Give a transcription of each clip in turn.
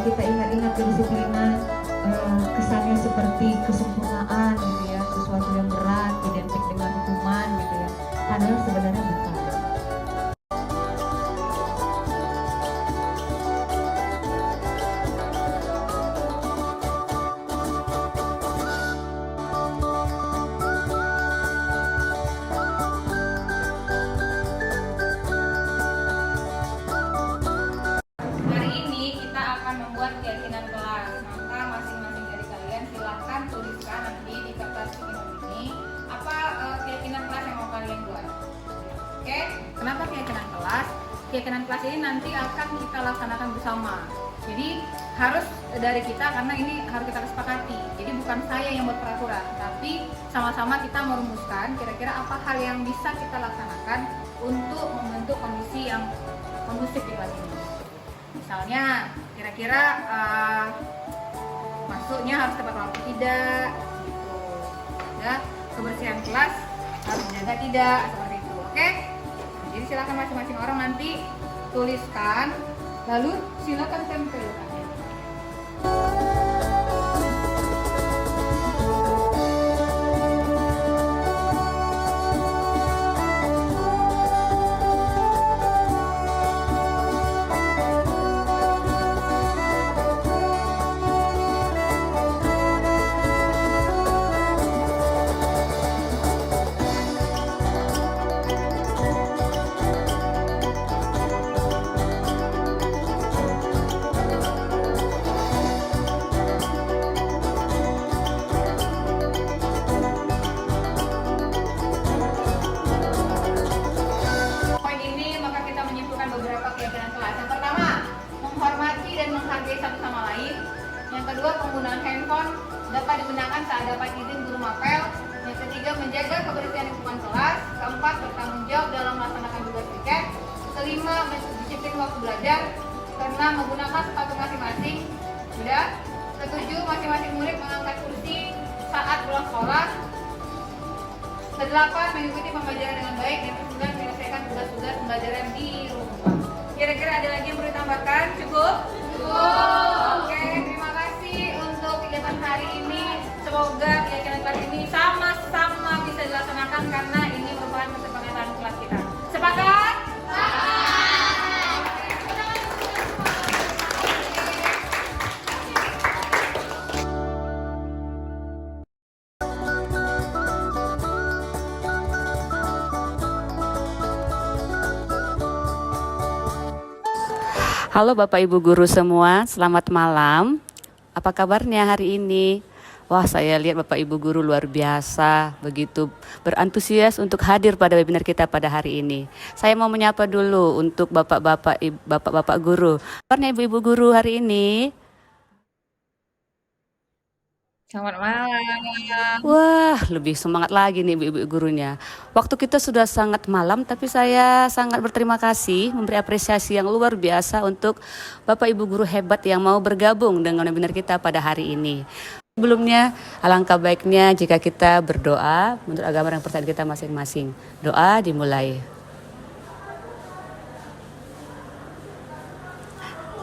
kita ingat-ingat kedisiplinan, kesannya seperti kesempurnaan gitu ya, sesuatu yang berat identik dengan hukuman gitu ya, padahal sebenarnya bukan. Hari ini kita akan membuat keyakinan kelas. Maka masing-masing dari kalian silahkan tuliskan nanti di kertas ini apa keyakinan kelas yang mau kalian buat. Oke? Kenapa keyakinan kelas? Keyakinan kelas ini nanti akan kita laksanakan bersama. Jadi harus dari kita karena ini harus kita kesepakati. Jadi bukan saya yang buat peraturan, tapi sama-sama kita merumuskan kira-kira apa hal yang bisa kita laksanakan untuk membentuk kondisi yang kondusif di kelas ini. Misalnya kira-kira masuknya harus tepat waktu tidak gitu ya, kebersihan kelas harus dijaga tidak, seperti itu. Oke, jadi silakan masing-masing orang nanti tuliskan lalu silakan tempelkan. Yang kedua, penggunaan handphone dapat digunakan saat dapat izin guru mapel. Yang ketiga, menjaga kebersihan lingkungan kelas. Keempat, bertanggung jawab dalam melaksanakan tugas piket. Kelima, disiplin waktu belajar. Keenam, menggunakan sepatu masing-masing. Sudah. Ketujuh, masing-masing murid mengangkat kursi saat pulang sekolah. Kedelapan, mengikuti pembelajaran dengan baik. Yang kesembilan, menyelesaikan tugas-tugas pembelajaran di rumah. Kira-kira ada lagi yang perlu ditambahkan? Cukup? Cukup. Oke, terima kasih untuk kegiatan hari ini. Semoga kegiatan kelas ini sama-sama bisa dilaksanakan karena ini merupakan kesepakatan kelas kita. Sepakat? Halo Bapak Ibu Guru semua, selamat malam. Apa kabarnya hari ini? Wah, saya lihat Bapak Ibu Guru luar biasa, begitu berantusias untuk hadir pada webinar kita pada hari ini. Saya mau menyapa dulu untuk Bapak-Bapak Guru. Kabarnya Ibu-Ibu Guru hari ini? Selamat malam. Wah, lebih semangat lagi nih ibu-ibu gurunya. Waktu kita sudah sangat malam, tapi saya sangat berterima kasih, memberi apresiasi yang luar biasa untuk Bapak Ibu Guru hebat yang mau bergabung dengan webinar kita pada hari ini. Sebelumnya, alangkah baiknya jika kita berdoa menurut agama dan percayaan kita masing-masing. Doa dimulai.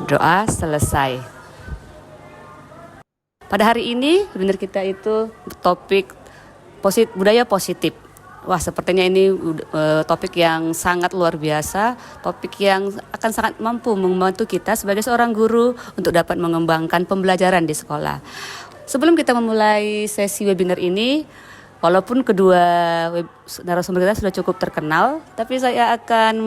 Doa selesai. Pada hari ini, webinar kita itu topik budaya positif. Wah, sepertinya ini topik yang sangat luar biasa, topik yang akan sangat mampu membantu kita sebagai seorang guru untuk dapat mengembangkan pembelajaran di sekolah. Sebelum kita memulai sesi webinar ini, walaupun kedua narasumber kita sudah cukup terkenal, tapi saya akan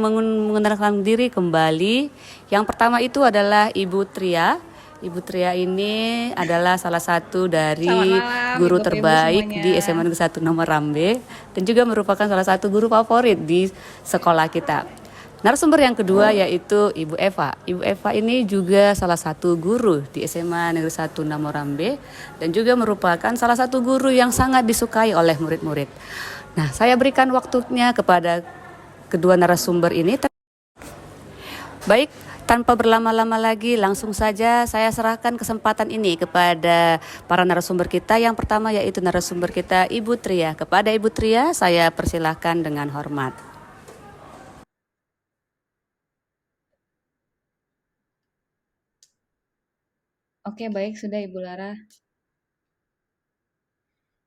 mengenalkan diri kembali. Yang pertama itu adalah Ibu Tria. Ibu Tria ini adalah salah satu dari guru terbaik di SMA Negeri 1 Nomor Rambe dan juga merupakan salah satu guru favorit di sekolah kita. Narasumber yang kedua yaitu Ibu Eva. Ibu Eva ini juga salah satu guru di SMA Negeri 1 Nomor Rambe dan juga merupakan salah satu guru yang sangat disukai oleh murid-murid. Nah, saya berikan waktunya kepada kedua narasumber ini. Baik, tanpa berlama-lama lagi, langsung saja saya serahkan kesempatan ini kepada para narasumber kita. Yang pertama yaitu narasumber kita Ibu Tria. Kepada Ibu Tria, saya persilahkan dengan hormat. Oke, baik, sudah Ibu Lara.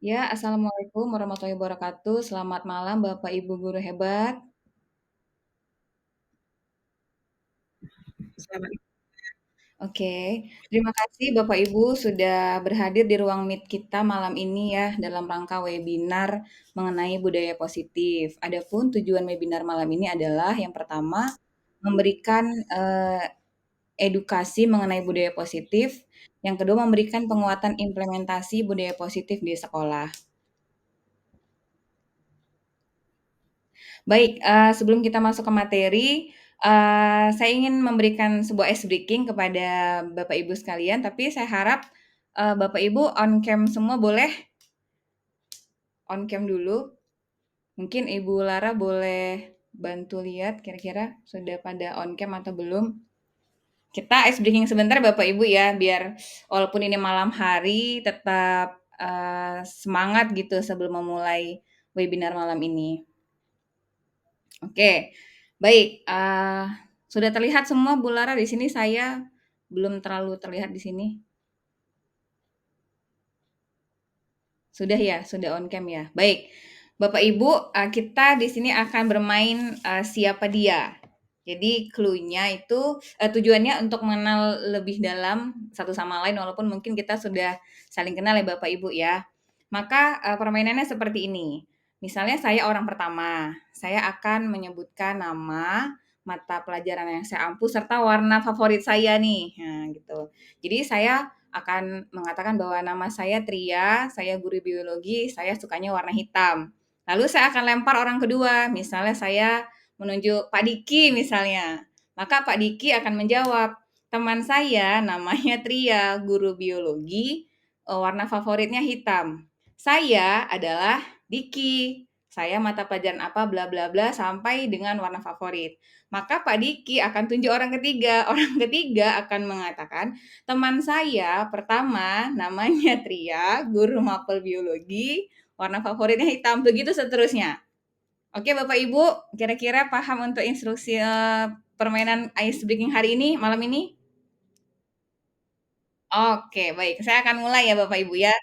Ya, Assalamualaikum warahmatullahi wabarakatuh. Selamat malam Bapak Ibu guru hebat. Oke, terima kasih Bapak Ibu sudah berhadir di ruang Meet kita malam ini ya dalam rangka webinar mengenai budaya positif. Adapun tujuan webinar malam ini adalah yang pertama memberikan edukasi mengenai budaya positif, yang kedua memberikan penguatan implementasi budaya positif di sekolah. Baik, sebelum kita masuk ke materi, saya ingin memberikan sebuah ice breaking kepada Bapak Ibu sekalian, tapi saya harap, Bapak Ibu on cam semua boleh? On cam dulu. Mungkin Ibu Lara boleh bantu lihat kira-kira sudah pada on cam atau belum? Kita ice breaking sebentar Bapak Ibu ya, biar walaupun ini malam hari tetap, semangat gitu sebelum memulai webinar malam ini. Oke, baik, sudah terlihat semua Bu Lara di sini, saya belum terlalu terlihat di sini? Sudah ya? Sudah on cam ya? Baik. Bapak Ibu, kita di sini akan bermain, siapa dia. Jadi clue-nya itu tujuannya untuk mengenal lebih dalam satu sama lain walaupun mungkin kita sudah saling kenal ya Bapak Ibu ya. Maka, permainannya seperti ini. Misalnya saya orang pertama, saya akan menyebutkan nama, mata pelajaran yang saya ampu, serta warna favorit saya nih. Nah, gitu. Jadi saya akan mengatakan bahwa nama saya Tria, saya guru biologi, saya sukanya warna hitam. Lalu saya akan lempar orang kedua, misalnya saya menunjuk Pak Diki misalnya. Maka Pak Diki akan menjawab, teman saya namanya Tria, guru biologi, warna favoritnya hitam. Saya adalah Diki. Saya mata pelajaran apa bla bla bla sampai dengan warna favorit. Maka Pak Diki akan tunjuk orang ketiga. Orang ketiga akan mengatakan, teman saya pertama namanya Tria, guru mapel biologi, warna favoritnya hitam, begitu seterusnya. Oke Bapak Ibu, kira-kira paham untuk instruksi permainan ice breaking hari ini, malam ini? Oke, baik. Saya akan mulai ya Bapak Ibu ya.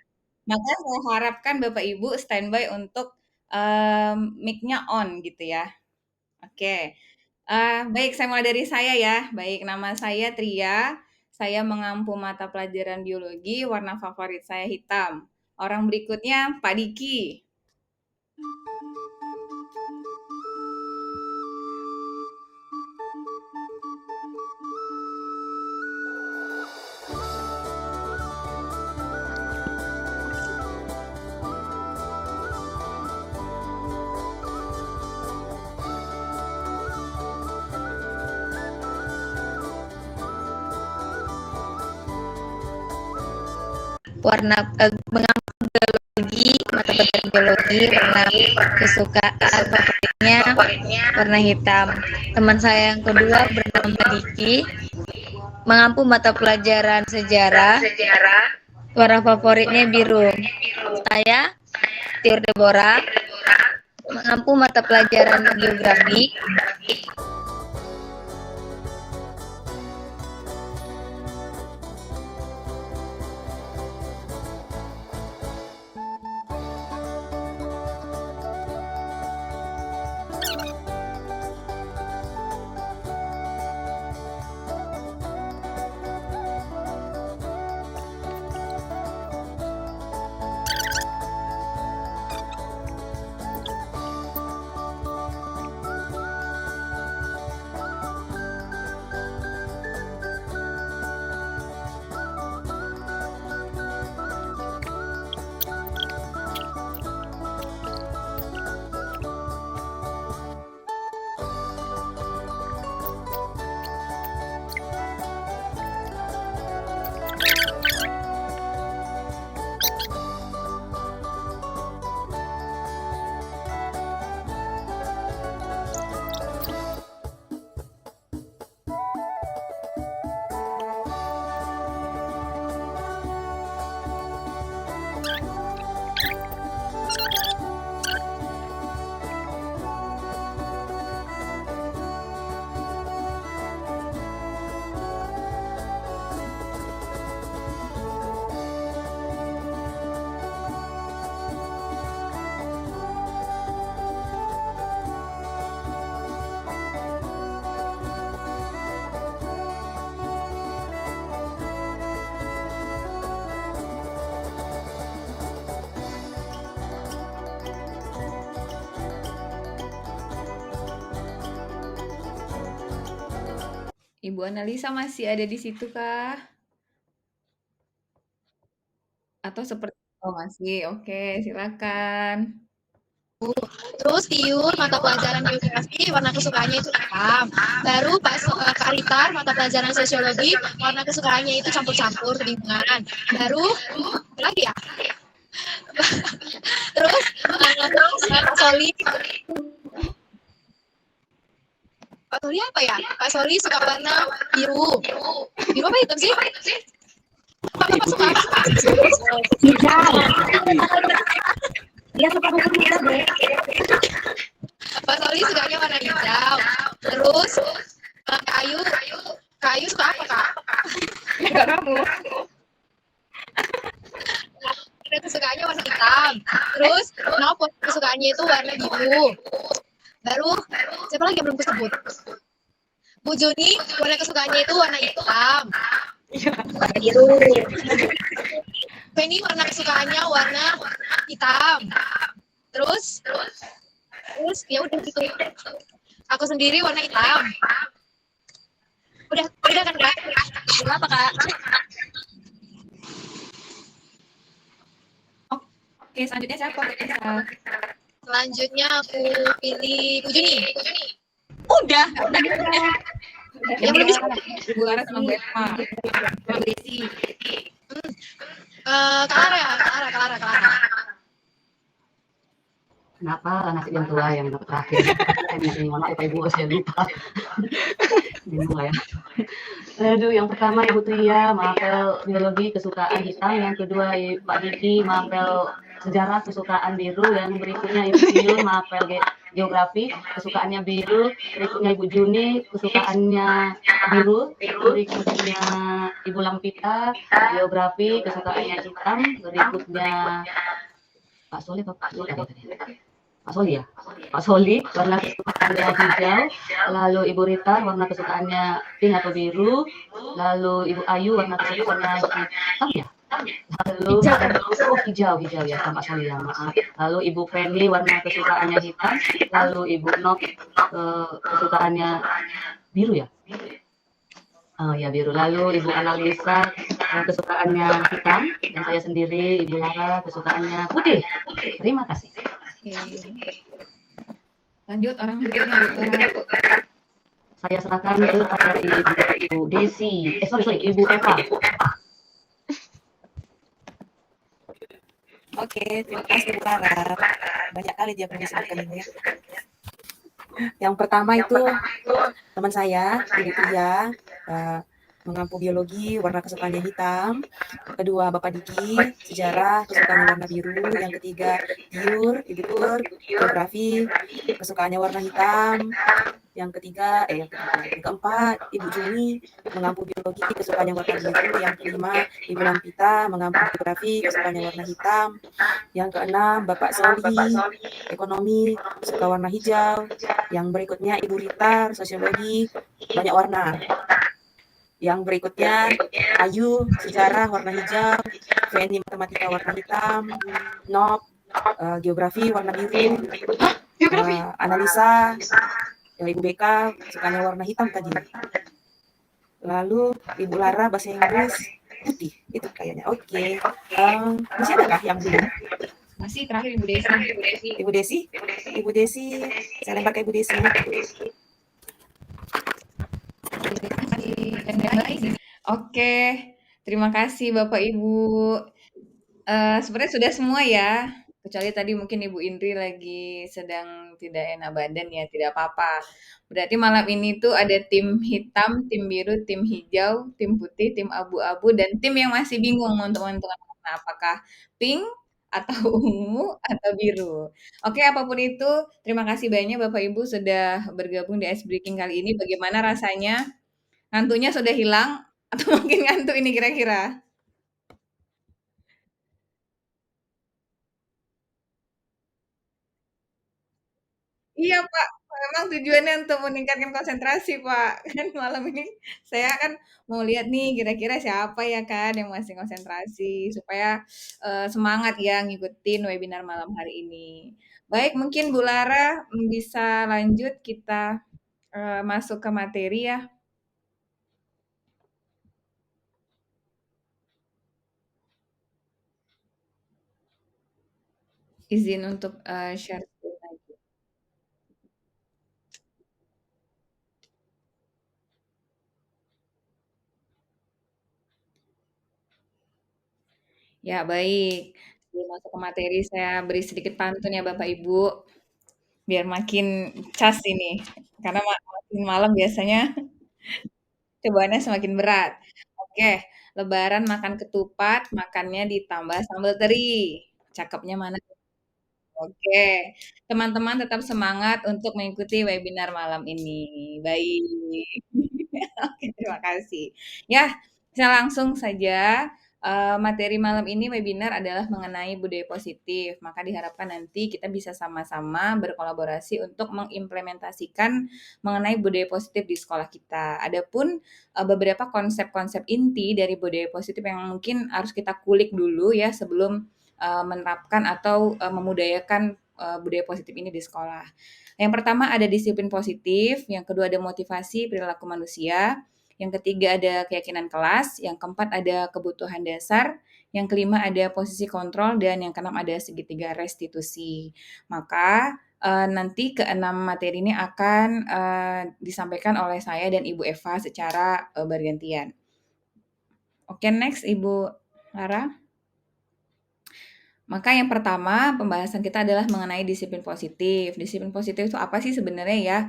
Maka saya harapkan Bapak Ibu standby untuk mic-nya on gitu ya. Oke. Baik, saya mulai dari saya ya. Baik, nama saya Tria. Saya mengampu mata pelajaran biologi, warna favorit saya hitam. Orang berikutnya Pak Diki. Warna mengampu biologi, mata pelajaran biologi, warna kesukaan favoritnya warna hitam. Teman saya yang kedua bernama Diki, mengampu mata pelajaran sejarah, warna favoritnya biru. Saya Tiur Deborah, mengampu mata pelajaran geografi, Ibu Analisa masih ada di situ kah? Atau seperti oh masih, oke silakan. Terus Tiur mata pelajaran geografi warna kesukaannya itu hitam. Baru pas Karitar mata pelajaran sosiologi warna kesukaannya itu campur-campur kebingungan. Baru apa lagi ya? Terus Pak Soli Pak Soli apa ya? Pak Soli suka warna biru. Biru apa hitam sih? Bapak suka apa? Dia suka buku kita, Bre. Pak Soli sukanya warna hijau. Terus Kak Ayu, Kak Ayu suka apa Kak? Enggak kamu. Warna kesukaannya warna hitam. Terus Nopo kesukaannya itu warna biru. Baru siapa lagi yang belum disebut? Bu Juni warna kesukaannya itu warna hitam. Biru. Penny warna kesukaannya warna hitam. Terus ya udah gitu. Aku sendiri warna hitam. Udah kan Kak? Kenapa Kak? Oke, selanjutnya siapa? Selanjutnya aku pilih Bu Juni. Udah. Yang belum disebut. Ibu Lara sama Bu Emma. Sama Bu Desi. Clara ya, Clara. Kenapa nasib yang tua yang terakhir? Ini mohon maaf Ibu, saya lupa. Bingung lah ya. Aduh, yang pertama Ibu Tria, mapel biologi kesukaan hitam. Yang kedua Pak Diki, mapel sejarah kesukaan biru. Yang berikutnya Ibu Tiul, mapel geografi kesukaannya biru. Berikutnya Ibu Juni, kesukaannya biru. Berikutnya Ibu Lampita, geografi kesukaannya hitam. Berikutnya Pak Soli apa Pak Soli tadi? Pak Soli ya? Pak Soli warna kesukaannya hijau, lalu Ibu Rita warna kesukaannya pink atau biru, lalu Ibu Ayu warna kesukaannya hitam ya? Lalu hijau ya sama Pak Soli ya, maaf. Lalu Ibu Penny warna kesukaannya hitam, lalu Ibu Nok kesukaannya biru ya? Oh ya biru. Lalu Ibu Analisa kesukaannya hitam, dan saya sendiri Ibu Lara kesukaannya putih. Terima kasih. Lanjut orang berikutnya Bu Lara. Saya serahkan kepada Ibu Desi. Sorry, Ibu Eva. Oke, terima kasih Bu Lara. Banyak kali dia pernah disebutkan ini ya. Yang pertama itu teman saya, Ibu Tia, mengampu biologi, warna kesukaannya hitam. Kedua, Bapak Diki, sejarah, kesukaannya warna biru. Yang ketiga, Ibu Tur, geografi, kesukaannya warna hitam. Yang keempat, Ibu Juni, mengampu biologi, kesukaannya warna biru. Yang kelima, Ibu Lampita, mengampu geografi, kesukaannya warna hitam. Yang keenam, Bapak Soli, ekonomi, suka warna hijau. Yang berikutnya, Ibu Rita, sosiologi, banyak warna. Yang berikutnya, Ayu, sejarah, warna hijau. Feni, matematika, warna hitam. Nop, geografi, warna biru. Analisa, Ibu BK, sukanya warna hitam tadi. Lalu Ibu Lara, bahasa Inggris, putih. Itu kayaknya. Oke. Masih adakah yang belum? Masih terakhir Ibu Desi. Ibu Desi, saya lempar ke Ibu Desi. Oke, terima kasih Bapak Ibu. Sebenarnya sudah semua ya, kecuali tadi mungkin Ibu Indri lagi sedang tidak enak badan ya, tidak apa-apa. Berarti malam ini tuh ada tim hitam, tim biru, tim hijau, tim putih, tim abu-abu, dan tim yang masih bingung untuk menentukan warna apakah pink atau ungu atau biru. Oke, apapun itu, terima kasih banyak Bapak Ibu sudah bergabung di Ice Breaking kali ini. Bagaimana rasanya? Ngantuknya sudah hilang atau mungkin ngantuk ini kira-kira? Iya, Pak, memang tujuannya untuk meningkatkan konsentrasi, Pak. Kan malam ini saya kan mau lihat nih kira-kira siapa ya kan yang masih konsentrasi supaya, semangat ya ngikutin webinar malam hari ini. Baik, mungkin Bu Lara, bisa lanjut kita, masuk ke materi ya. Izin untuk, share screen lagi. Ya, baik. Sebelum masuk ke materi, saya beri sedikit pantun ya Bapak Ibu, biar makin cas ini, karena makin malam biasanya cobaannya semakin berat. Oke, lebaran makan ketupat, makannya ditambah sambal teri. Cakepnya mana? Oke, teman-teman tetap semangat untuk mengikuti webinar malam ini. Baik. Oke, terima kasih. Ya, saya langsung saja. Materi malam ini webinar adalah mengenai budaya positif. Maka diharapkan nanti kita bisa sama-sama berkolaborasi untuk mengimplementasikan mengenai budaya positif di sekolah kita. Adapun beberapa konsep-konsep inti dari budaya positif yang mungkin harus kita kulik dulu ya sebelum menerapkan atau memudayakan budaya positif ini di sekolah. Yang pertama ada disiplin positif, yang kedua ada motivasi perilaku manusia, yang ketiga ada keyakinan kelas, yang keempat ada kebutuhan dasar, yang kelima ada posisi kontrol, dan yang keenam ada segitiga restitusi. Maka nanti keenam materi ini akan disampaikan oleh saya dan Ibu Eva secara bergantian. Oke, next Ibu Lara. Maka yang pertama, pembahasan kita adalah mengenai disiplin positif. Disiplin positif itu apa sih sebenarnya ya?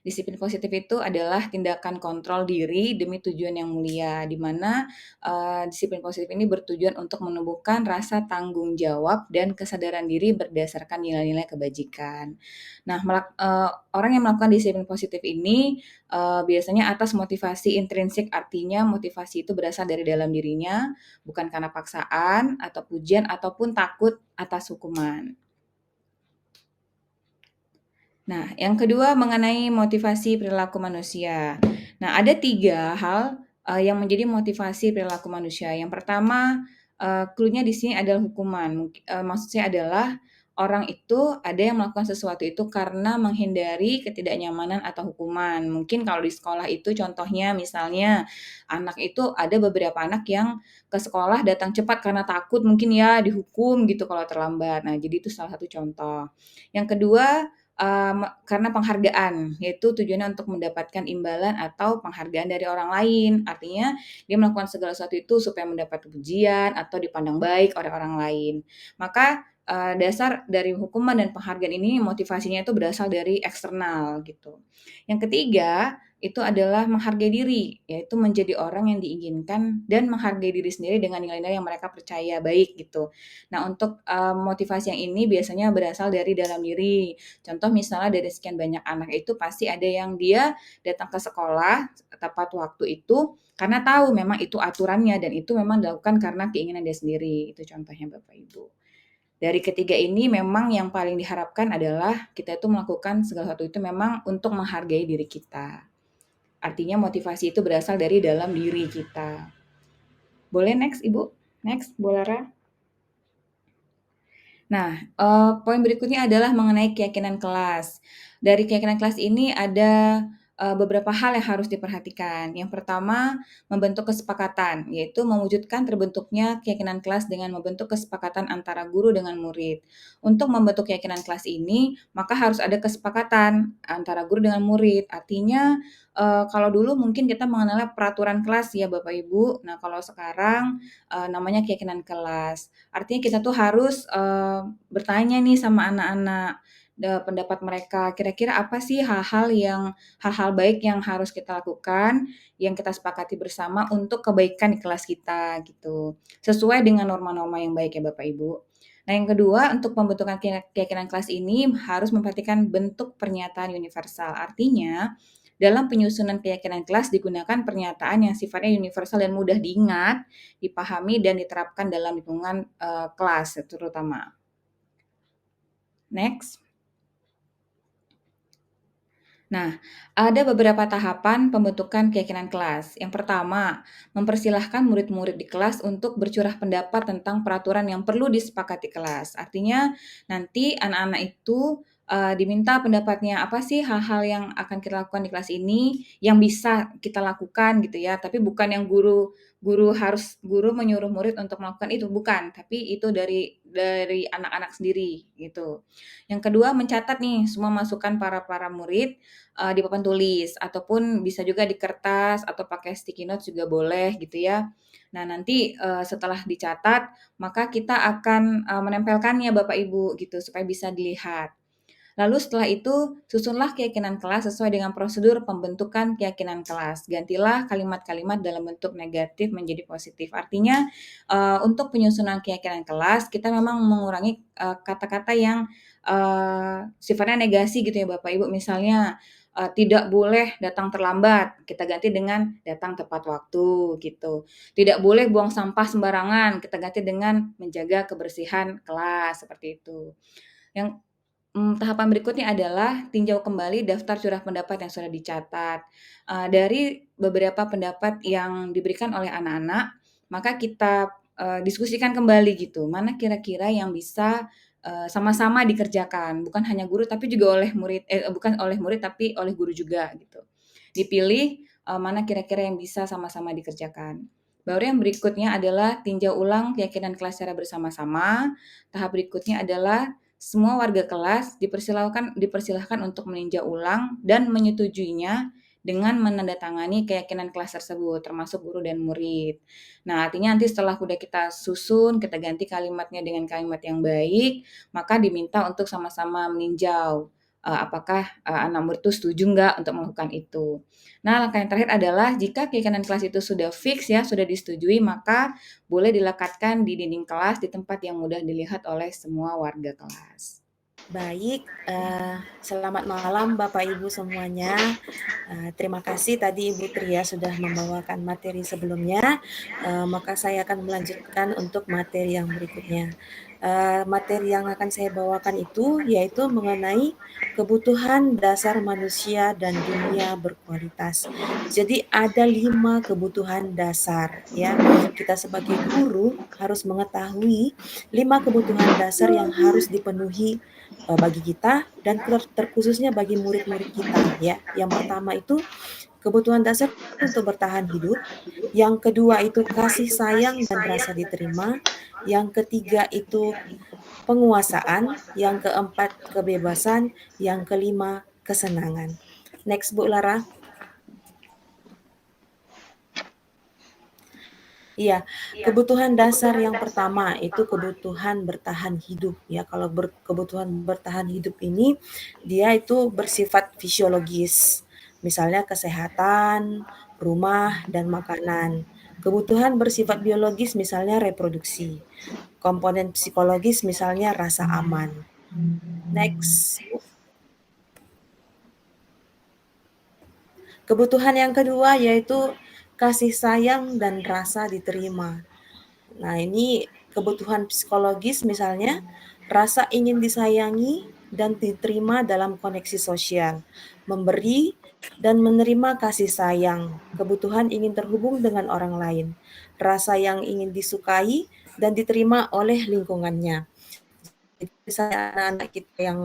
Disiplin positif itu adalah tindakan kontrol diri demi tujuan yang mulia, di mana disiplin positif ini bertujuan untuk menumbuhkan rasa tanggung jawab dan kesadaran diri berdasarkan nilai-nilai kebajikan. Nah, orang yang melakukan disiplin positif ini biasanya atas motivasi intrinsik, artinya motivasi itu berasal dari dalam dirinya, bukan karena paksaan atau pujian ataupun takut atas hukuman. Nah, yang kedua mengenai motivasi perilaku manusia. Nah, ada 3 hal yang menjadi motivasi perilaku manusia. Yang pertama, clue-nya di sini adalah hukuman. Maksud saya adalah orang itu ada yang melakukan sesuatu itu karena menghindari ketidaknyamanan atau hukuman. Mungkin kalau di sekolah itu contohnya misalnya anak itu ada beberapa anak yang ke sekolah datang cepat karena takut mungkin ya dihukum gitu kalau terlambat. Nah, jadi itu salah satu contoh. Yang kedua, karena penghargaan, yaitu tujuannya untuk mendapatkan imbalan atau penghargaan dari orang lain. Artinya dia melakukan segala sesuatu itu supaya mendapat pujian atau dipandang baik oleh orang lain. Maka dasar dari hukuman dan penghargaan ini motivasinya itu berasal dari eksternal gitu. Yang ketiga, itu adalah menghargai diri, yaitu menjadi orang yang diinginkan dan menghargai diri sendiri dengan nilai-nilai yang mereka percaya baik gitu. Nah, untuk motivasi yang ini biasanya berasal dari dalam diri. Contoh misalnya dari sekian banyak anak itu pasti ada yang dia datang ke sekolah tepat waktu itu karena tahu memang itu aturannya dan itu memang dilakukan karena keinginan dia sendiri. Itu contohnya Bapak Ibu. Dari ketiga ini memang yang paling diharapkan adalah kita itu melakukan segala sesuatu itu memang untuk menghargai diri kita. Artinya motivasi itu berasal dari dalam diri kita. Boleh next Ibu? Next, Bu Lara. Nah, poin berikutnya adalah mengenai keyakinan kelas. Dari keyakinan kelas ini ada beberapa hal yang harus diperhatikan. Yang pertama, membentuk kesepakatan, yaitu mewujudkan terbentuknya keyakinan kelas dengan membentuk kesepakatan antara guru dengan murid. Untuk membentuk keyakinan kelas ini, maka harus ada kesepakatan antara guru dengan murid. Artinya, kalau dulu mungkin kita mengenalnya peraturan kelas ya Bapak Ibu. Nah, kalau sekarang namanya keyakinan kelas. Artinya kita tuh harus bertanya nih sama anak-anak pendapat mereka. Kira-kira apa sih hal-hal baik yang harus kita lakukan, yang kita sepakati bersama untuk kebaikan di kelas kita gitu. Sesuai dengan norma-norma yang baik ya Bapak Ibu. Nah, yang kedua, untuk pembentukan keyakinan kelas ini harus memperhatikan bentuk pernyataan universal. Artinya, dalam penyusunan keyakinan kelas digunakan pernyataan yang sifatnya universal dan mudah diingat, dipahami, dan diterapkan dalam lingkungan kelas terutama. Next. Nah, ada beberapa tahapan pembentukan keyakinan kelas. Yang pertama, mempersilahkan murid-murid di kelas untuk bercurah pendapat tentang peraturan yang perlu disepakati kelas. Artinya, nanti anak-anak itu diminta pendapatnya, apa sih hal-hal yang akan kita lakukan di kelas ini, yang bisa kita lakukan gitu ya, tapi bukan yang guru menyuruh murid untuk melakukan itu, bukan, tapi itu dari anak-anak sendiri gitu. Yang kedua mencatat nih semua masukan para murid, di papan tulis ataupun bisa juga di kertas atau pakai sticky notes juga boleh gitu ya. Nah nanti, setelah dicatat maka kita akan, menempelkannya Bapak Ibu gitu supaya bisa dilihat. Lalu setelah itu, susunlah keyakinan kelas sesuai dengan prosedur pembentukan keyakinan kelas. Gantilah kalimat-kalimat dalam bentuk negatif menjadi positif. Artinya, untuk penyusunan keyakinan kelas, kita memang mengurangi kata-kata yang sifatnya negasi gitu ya Bapak Ibu. Misalnya, tidak boleh datang terlambat, kita ganti dengan datang tepat waktu gitu. Tidak boleh buang sampah sembarangan, kita ganti dengan menjaga kebersihan kelas, seperti itu. Yang tahapan berikutnya adalah tinjau kembali daftar curah pendapat yang sudah dicatat. Dari beberapa pendapat yang diberikan oleh anak-anak, maka kita, diskusikan kembali gitu, mana kira-kira yang bisa, sama-sama dikerjakan, bukan hanya guru tapi juga bukan oleh murid tapi oleh guru juga gitu. Dipilih, mana kira-kira yang bisa sama-sama dikerjakan. Baru yang berikutnya adalah tinjau ulang keyakinan kelas secara bersama-sama. Tahap berikutnya adalah semua warga kelas dipersilahkan untuk meninjau ulang dan menyetujuinya dengan menandatangani keyakinan kelas tersebut, termasuk guru dan murid. Nah, artinya nanti setelah udah kita susun, kita ganti kalimatnya dengan kalimat yang baik, maka diminta untuk sama-sama meninjau, apakah, anak murid itu setuju nggak untuk melakukan itu. Nah, langkah yang terakhir adalah jika keyakinan kelas itu sudah fix ya, sudah disetujui, maka boleh dilekatkan di dinding kelas di tempat yang mudah dilihat oleh semua warga kelas. Baik, selamat malam Bapak Ibu semuanya. Terima kasih tadi Ibu Tria sudah membawakan materi sebelumnya, maka saya akan melanjutkan untuk materi yang berikutnya. Materi yang akan saya bawakan itu yaitu mengenai kebutuhan dasar manusia dan dunia berkualitas. Jadi ada 5 kebutuhan dasar ya. Kita sebagai guru harus mengetahui 5 kebutuhan dasar yang harus dipenuhi bagi kita dan terkhususnya bagi murid-murid kita ya. Yang pertama itu kebutuhan dasar untuk bertahan hidup, yang kedua itu kasih sayang dan rasa diterima, yang ketiga itu penguasaan, yang keempat kebebasan, yang kelima kesenangan. Next Bu Lara. Iya, kebutuhan dasar yang pertama itu kebutuhan bertahan hidup ya. Kalau kebutuhan bertahan hidup ini dia itu bersifat fisiologis. Misalnya kesehatan, rumah, dan makanan. Kebutuhan bersifat biologis misalnya reproduksi. Komponen psikologis misalnya rasa aman. Next. Kebutuhan yang kedua yaitu kasih sayang dan rasa diterima. Nah, ini kebutuhan psikologis misalnya, rasa ingin disayangi dan diterima dalam koneksi sosial, memberi dan menerima kasih sayang, kebutuhan ingin terhubung dengan orang lain, rasa yang ingin disukai dan diterima oleh lingkungannya. Jadi misalnya anak-anak kita yang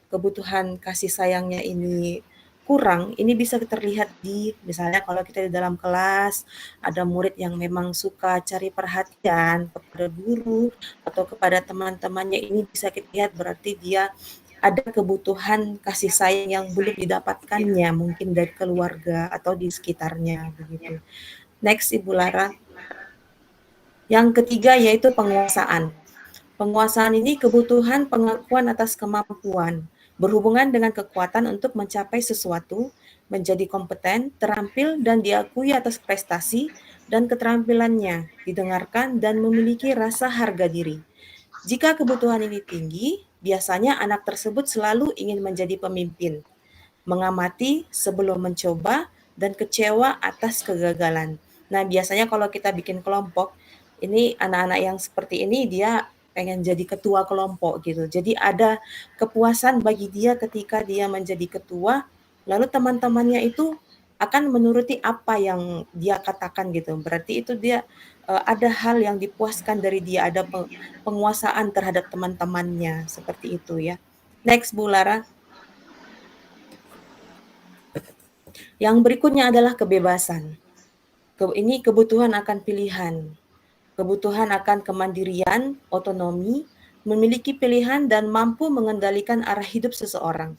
kebutuhan kasih sayangnya ini kurang, ini bisa terlihat di misalnya kalau kita di dalam kelas ada murid yang memang suka cari perhatian kepada guru atau kepada teman-temannya, ini bisa kita lihat berarti dia ada kebutuhan kasih sayang yang belum didapatkannya mungkin dari keluarga atau di sekitarnya begitu. Next Ibu Lara. Yang ketiga yaitu penguasaan. Penguasaan ini kebutuhan pengakuan atas kemampuan, berhubungan dengan kekuatan untuk mencapai sesuatu, menjadi kompeten, terampil, dan diakui atas prestasi dan keterampilannya, didengarkan, dan memiliki rasa harga diri. Jika kebutuhan ini tinggi, biasanya anak tersebut selalu ingin menjadi pemimpin, mengamati sebelum mencoba, dan kecewa atas kegagalan. Nah, biasanya kalau kita bikin kelompok, ini anak-anak yang seperti ini dia pengen jadi ketua kelompok gitu. Jadi ada kepuasan bagi dia ketika dia menjadi ketua, lalu teman-temannya itu akan menuruti apa yang dia katakan gitu. Berarti itu dia ada hal yang dipuaskan dari dia, ada penguasaan terhadap teman-temannya seperti itu ya. Next, Bu Lara. Yang berikutnya adalah kebebasan. Ini kebutuhan akan pilihan, kebutuhan akan kemandirian, otonomi, memiliki pilihan dan mampu mengendalikan arah hidup seseorang.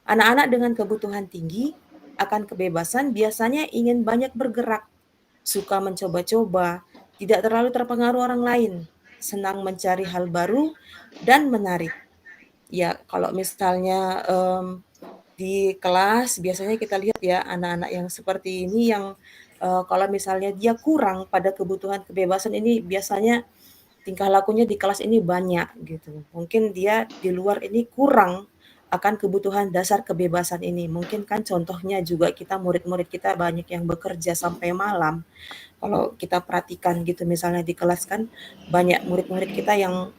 Anak-anak dengan kebutuhan tinggi akan kebebasan biasanya ingin banyak bergerak, suka mencoba-coba, tidak terlalu terpengaruh orang lain, senang mencari hal baru, dan menarik. Ya, kalau misalnya di kelas biasanya kita lihat ya anak-anak yang seperti ini yang kalau misalnya dia kurang pada kebutuhan kebebasan ini biasanya tingkah lakunya di kelas ini banyak gitu. Mungkin dia di luar ini kurang akan kebutuhan dasar kebebasan ini. Mungkin kan contohnya juga kita murid-murid kita banyak yang bekerja sampai malam. Kalau kita perhatikan gitu misalnya di kelas kan banyak murid-murid kita yang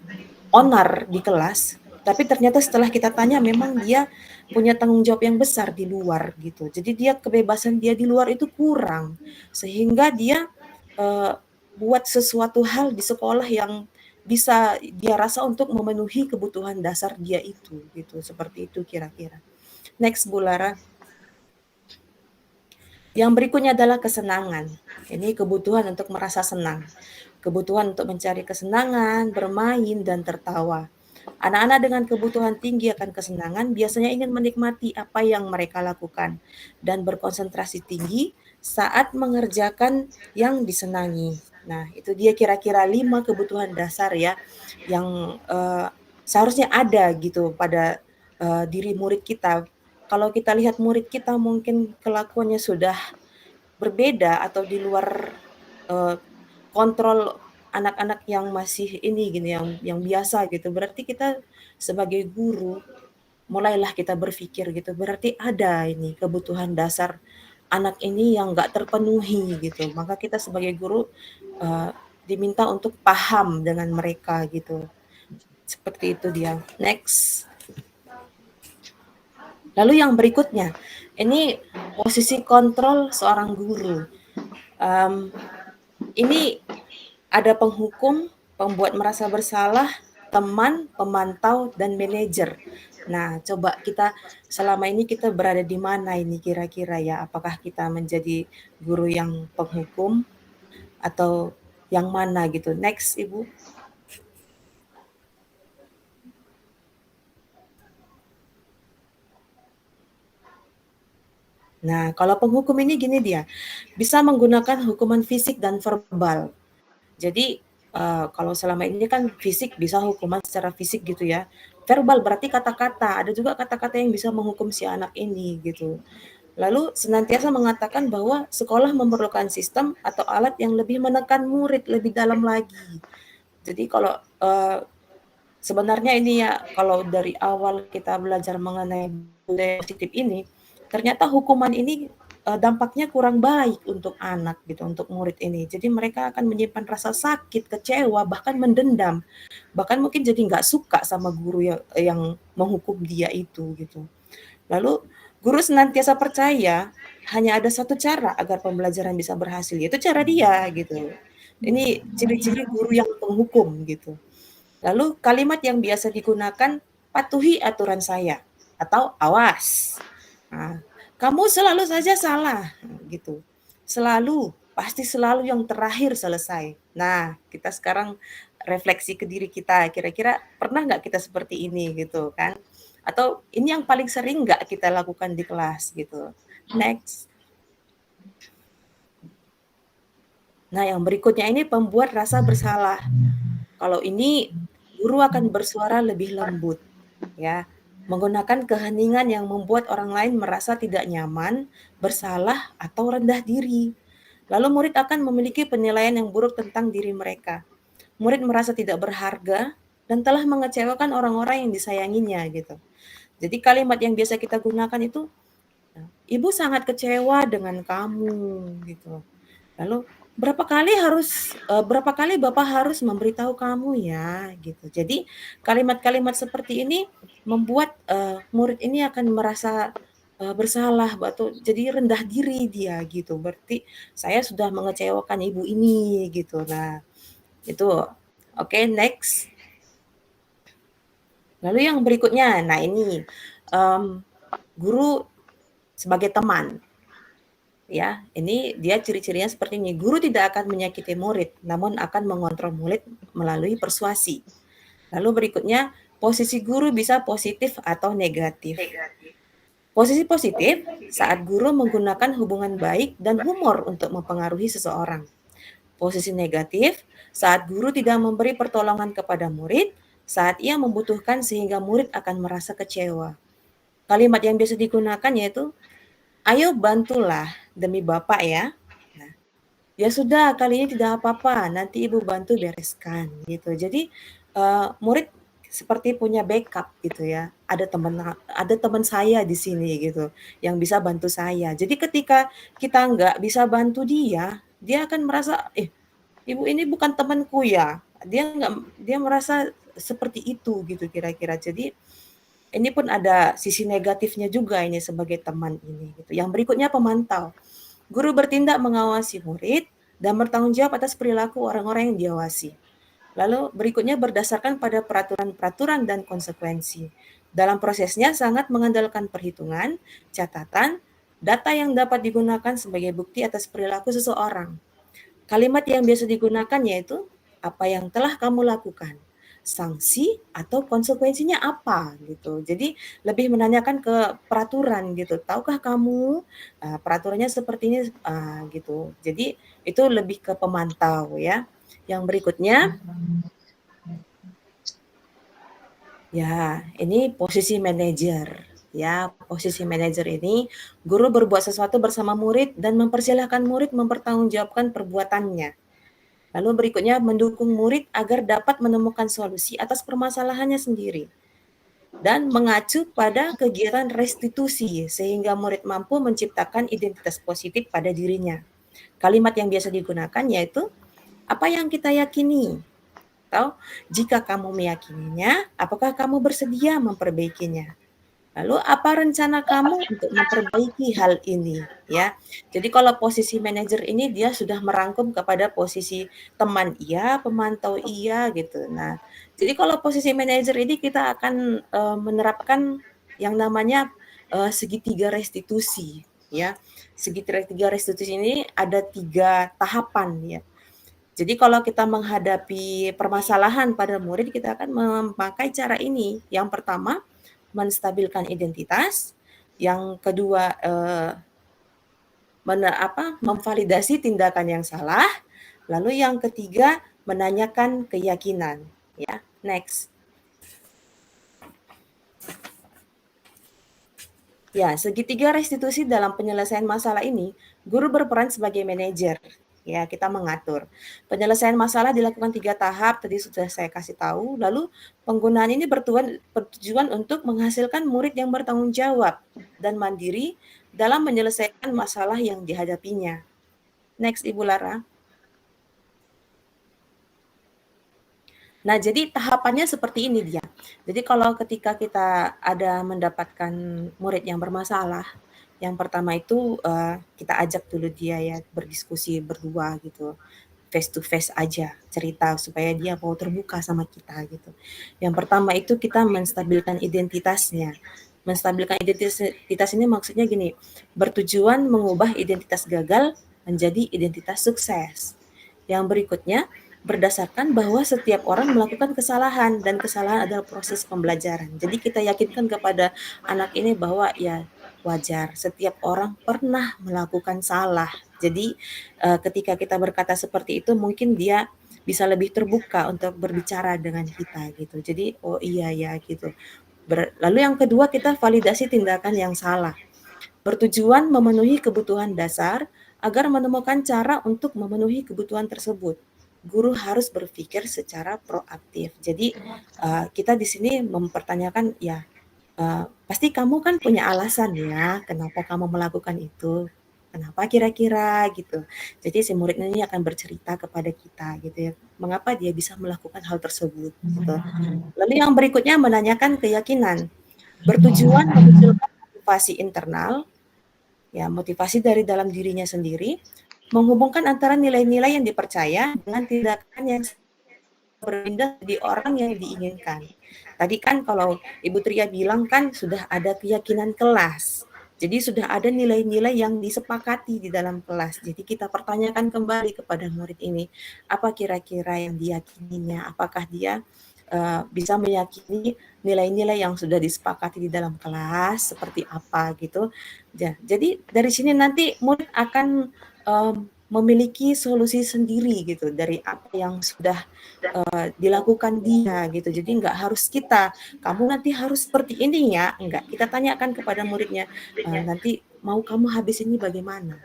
onar di kelas, tapi ternyata setelah kita tanya memang dia punya tanggung jawab yang besar di luar gitu. Jadi dia kebebasan dia di luar itu kurang, sehingga dia buat sesuatu hal di sekolah yang bisa dia rasa untuk memenuhi kebutuhan dasar dia itu gitu. Seperti itu kira-kira. Next Bu Lara. Yang berikutnya adalah kesenangan. Ini kebutuhan untuk merasa senang. Kebutuhan untuk mencari kesenangan, bermain, dan tertawa. Anak-anak dengan kebutuhan tinggi akan kesenangan biasanya ingin menikmati apa yang mereka lakukan dan berkonsentrasi tinggi saat mengerjakan yang disenangi. Nah, itu dia kira-kira 5 kebutuhan dasar ya yang seharusnya ada gitu pada diri murid kita. Kalau kita lihat murid kita mungkin kelakuannya sudah berbeda atau di luar kontrol anak-anak yang masih ini gini yang biasa gitu. Berarti kita sebagai guru mulailah kita berpikir gitu. Berarti ada ini kebutuhan dasar anak ini yang nggak terpenuhi gitu. Maka kita sebagai guru diminta untuk paham dengan mereka gitu. Seperti itu dia. Next. Lalu yang berikutnya, ini posisi kontrol seorang guru. Ini ada penghukum, pembuat merasa bersalah, teman, pemantau, dan manajer. Nah, coba kita selama ini kita berada di mana ini kira-kira ya? Apakah kita menjadi guru yang penghukum atau yang mana gitu? Next, Ibu. Nah, kalau penghukum ini gini dia, bisa menggunakan hukuman fisik dan verbal. Jadi, kalau selama ini kan fisik bisa hukuman secara fisik gitu ya. Verbal berarti kata-kata, ada juga kata-kata yang bisa menghukum si anak ini gitu. Lalu senantiasa mengatakan bahwa sekolah memerlukan sistem atau alat yang lebih menekan murid lebih dalam lagi. Jadi kalau, sebenarnya ini ya kalau dari awal kita belajar mengenai budaya positif ini, ternyata hukuman ini dampaknya kurang baik untuk anak gitu, untuk murid ini. Jadi mereka akan menyimpan rasa sakit, kecewa, bahkan mendendam. Bahkan mungkin jadi nggak suka sama guru yang menghukum dia itu gitu. Lalu guru senantiasa percaya hanya ada satu cara agar pembelajaran bisa berhasil, yaitu cara dia gitu. Ini ciri-ciri guru yang penghukum gitu. Lalu kalimat yang biasa digunakan, patuhi aturan saya atau awas. Nah, kamu selalu saja salah gitu. Selalu, pasti selalu yang terakhir selesai. Nah, kita sekarang refleksi ke diri kita, kira-kira pernah nggak kita seperti ini gitu kan? Atau ini yang paling sering nggak kita lakukan di kelas gitu. Next. Nah, yang berikutnya ini pembuat rasa bersalah. Kalau ini guru akan bersuara lebih lembut, ya, menggunakan keheningan yang membuat orang lain merasa tidak nyaman, bersalah, atau rendah diri. Lalu murid akan memiliki penilaian yang buruk tentang diri mereka. Murid merasa tidak berharga dan telah mengecewakan orang-orang yang disayanginya gitu. Jadi kalimat yang biasa kita gunakan itu, ibu sangat kecewa dengan kamu gitu. Lalu berapa kali Bapak harus memberitahu kamu ya gitu. Jadi kalimat-kalimat seperti ini membuat murid ini akan merasa bersalah atau jadi rendah diri dia gitu. Berarti saya sudah mengecewakan ibu ini gitu. Nah, itu. Oke, next. Lalu yang berikutnya, nah ini guru sebagai teman. Ya, ini dia ciri-cirinya seperti ini. Guru tidak akan menyakiti murid, namun akan mengontrol murid melalui persuasi. Lalu berikutnya, posisi guru bisa positif atau negatif. Posisi positif saat guru menggunakan hubungan baik dan humor untuk mempengaruhi seseorang. Posisi negatif saat guru tidak memberi pertolongan kepada murid saat ia membutuhkan sehingga murid akan merasa kecewa. Kalimat yang biasa digunakan yaitu, ayo bantulah demi Bapak ya. Nah, ya sudah kali ini tidak apa-apa, nanti Ibu bantu bereskan gitu. Jadi murid seperti punya backup gitu ya. Ada teman saya di sini gitu yang bisa bantu saya. Jadi ketika kita nggak bisa bantu dia, dia akan merasa Ibu ini bukan temanku ya. Dia merasa seperti itu gitu kira-kira. Jadi ini pun ada sisi negatifnya juga ini sebagai teman ini gitu. Yang berikutnya pemantau. Guru bertindak mengawasi murid dan bertanggung jawab atas perilaku orang-orang yang diawasi. Lalu berikutnya berdasarkan pada peraturan-peraturan dan konsekuensi. Dalam prosesnya sangat mengandalkan perhitungan, catatan, data yang dapat digunakan sebagai bukti atas perilaku seseorang. Kalimat yang biasa digunakan yaitu, apa yang telah kamu lakukan? Sanksi atau konsekuensinya apa gitu. Jadi lebih menanyakan ke peraturan gitu. Tahukah kamu peraturannya seperti ini gitu. Jadi itu lebih ke pemantau ya. Yang berikutnya ya, ini posisi manajer. Ya, posisi manajer ini guru berbuat sesuatu bersama murid dan mempersilahkan murid mempertanggungjawabkan perbuatannya. Lalu berikutnya mendukung murid agar dapat menemukan solusi atas permasalahannya sendiri dan mengacu pada kegiatan restitusi sehingga murid mampu menciptakan identitas positif pada dirinya. Kalimat yang biasa digunakan yaitu apa yang kita yakini, atau jika kamu meyakininya, apakah kamu bersedia memperbaikinya? Lalu apa rencana kamu untuk memperbaiki hal ini ya. Jadi kalau posisi manajer ini dia sudah merangkum kepada posisi teman iya, pemantau iya gitu. Nah, jadi kalau posisi manajer ini kita akan menerapkan yang namanya segitiga restitusi ya. Segitiga restitusi ini ada 3 tahapan ya. Jadi kalau kita menghadapi permasalahan pada murid kita akan memakai cara ini. Yang pertama menstabilkan identitas, yang kedua memvalidasi tindakan yang salah, lalu yang ketiga menanyakan keyakinan. Ya, next. Ya, segitiga restitusi dalam penyelesaian masalah ini, guru berperan sebagai manajer. Ya, kita mengatur. Penyelesaian masalah dilakukan 3 tahap, tadi sudah saya kasih tahu. Lalu penggunaan ini bertujuan untuk menghasilkan murid yang bertanggung jawab dan mandiri dalam menyelesaikan masalah yang dihadapinya. Next, Ibu Lara. Nah, jadi tahapannya seperti ini dia. Jadi kalau ketika kita ada mendapatkan murid yang bermasalah, yang pertama itu kita ajak dulu dia ya berdiskusi berdua gitu, face to face aja cerita supaya dia mau terbuka sama kita gitu. Yang pertama itu kita menstabilkan identitasnya. Menstabilkan identitas ini maksudnya gini, bertujuan mengubah identitas gagal menjadi identitas sukses. Yang berikutnya berdasarkan bahwa setiap orang melakukan kesalahan dan kesalahan adalah proses pembelajaran. Jadi kita yakinkan kepada anak ini bahwa ya wajar, setiap orang pernah melakukan salah. Jadi ketika kita berkata seperti itu mungkin dia bisa lebih terbuka untuk berbicara dengan kita gitu. Jadi oh iya ya gitu. Lalu yang kedua kita validasi tindakan yang salah. Bertujuan memenuhi kebutuhan dasar agar menemukan cara untuk memenuhi kebutuhan tersebut. Guru harus berpikir secara proaktif. Jadi kita di sini mempertanyakan ya pasti kamu kan punya alasan ya kenapa kamu melakukan itu. Kenapa kira-kira gitu. Jadi si murid ini akan bercerita kepada kita gitu ya. Mengapa dia bisa melakukan hal tersebut gitu. Lalu yang berikutnya menanyakan keyakinan. Bertujuan memunculkan motivasi internal ya, motivasi dari dalam dirinya sendiri, menghubungkan antara nilai-nilai yang dipercaya dengan tindakan yang berpindah jadi orang yang diinginkan. Tadi kan kalau Ibu Tria bilang kan sudah ada keyakinan kelas. Jadi sudah ada nilai-nilai yang disepakati di dalam kelas. Jadi kita pertanyakan kembali kepada murid ini, apa kira-kira yang diyakininya? Apakah dia bisa meyakini nilai-nilai yang sudah disepakati di dalam kelas seperti apa gitu. Jadi dari sini nanti murid akan memiliki solusi sendiri gitu dari apa yang sudah dilakukan dia gitu. Jadi nggak harus kita, kamu nanti harus seperti ini ya, enggak. Kita tanyakan kepada muridnya, nanti mau kamu habis ini bagaimana?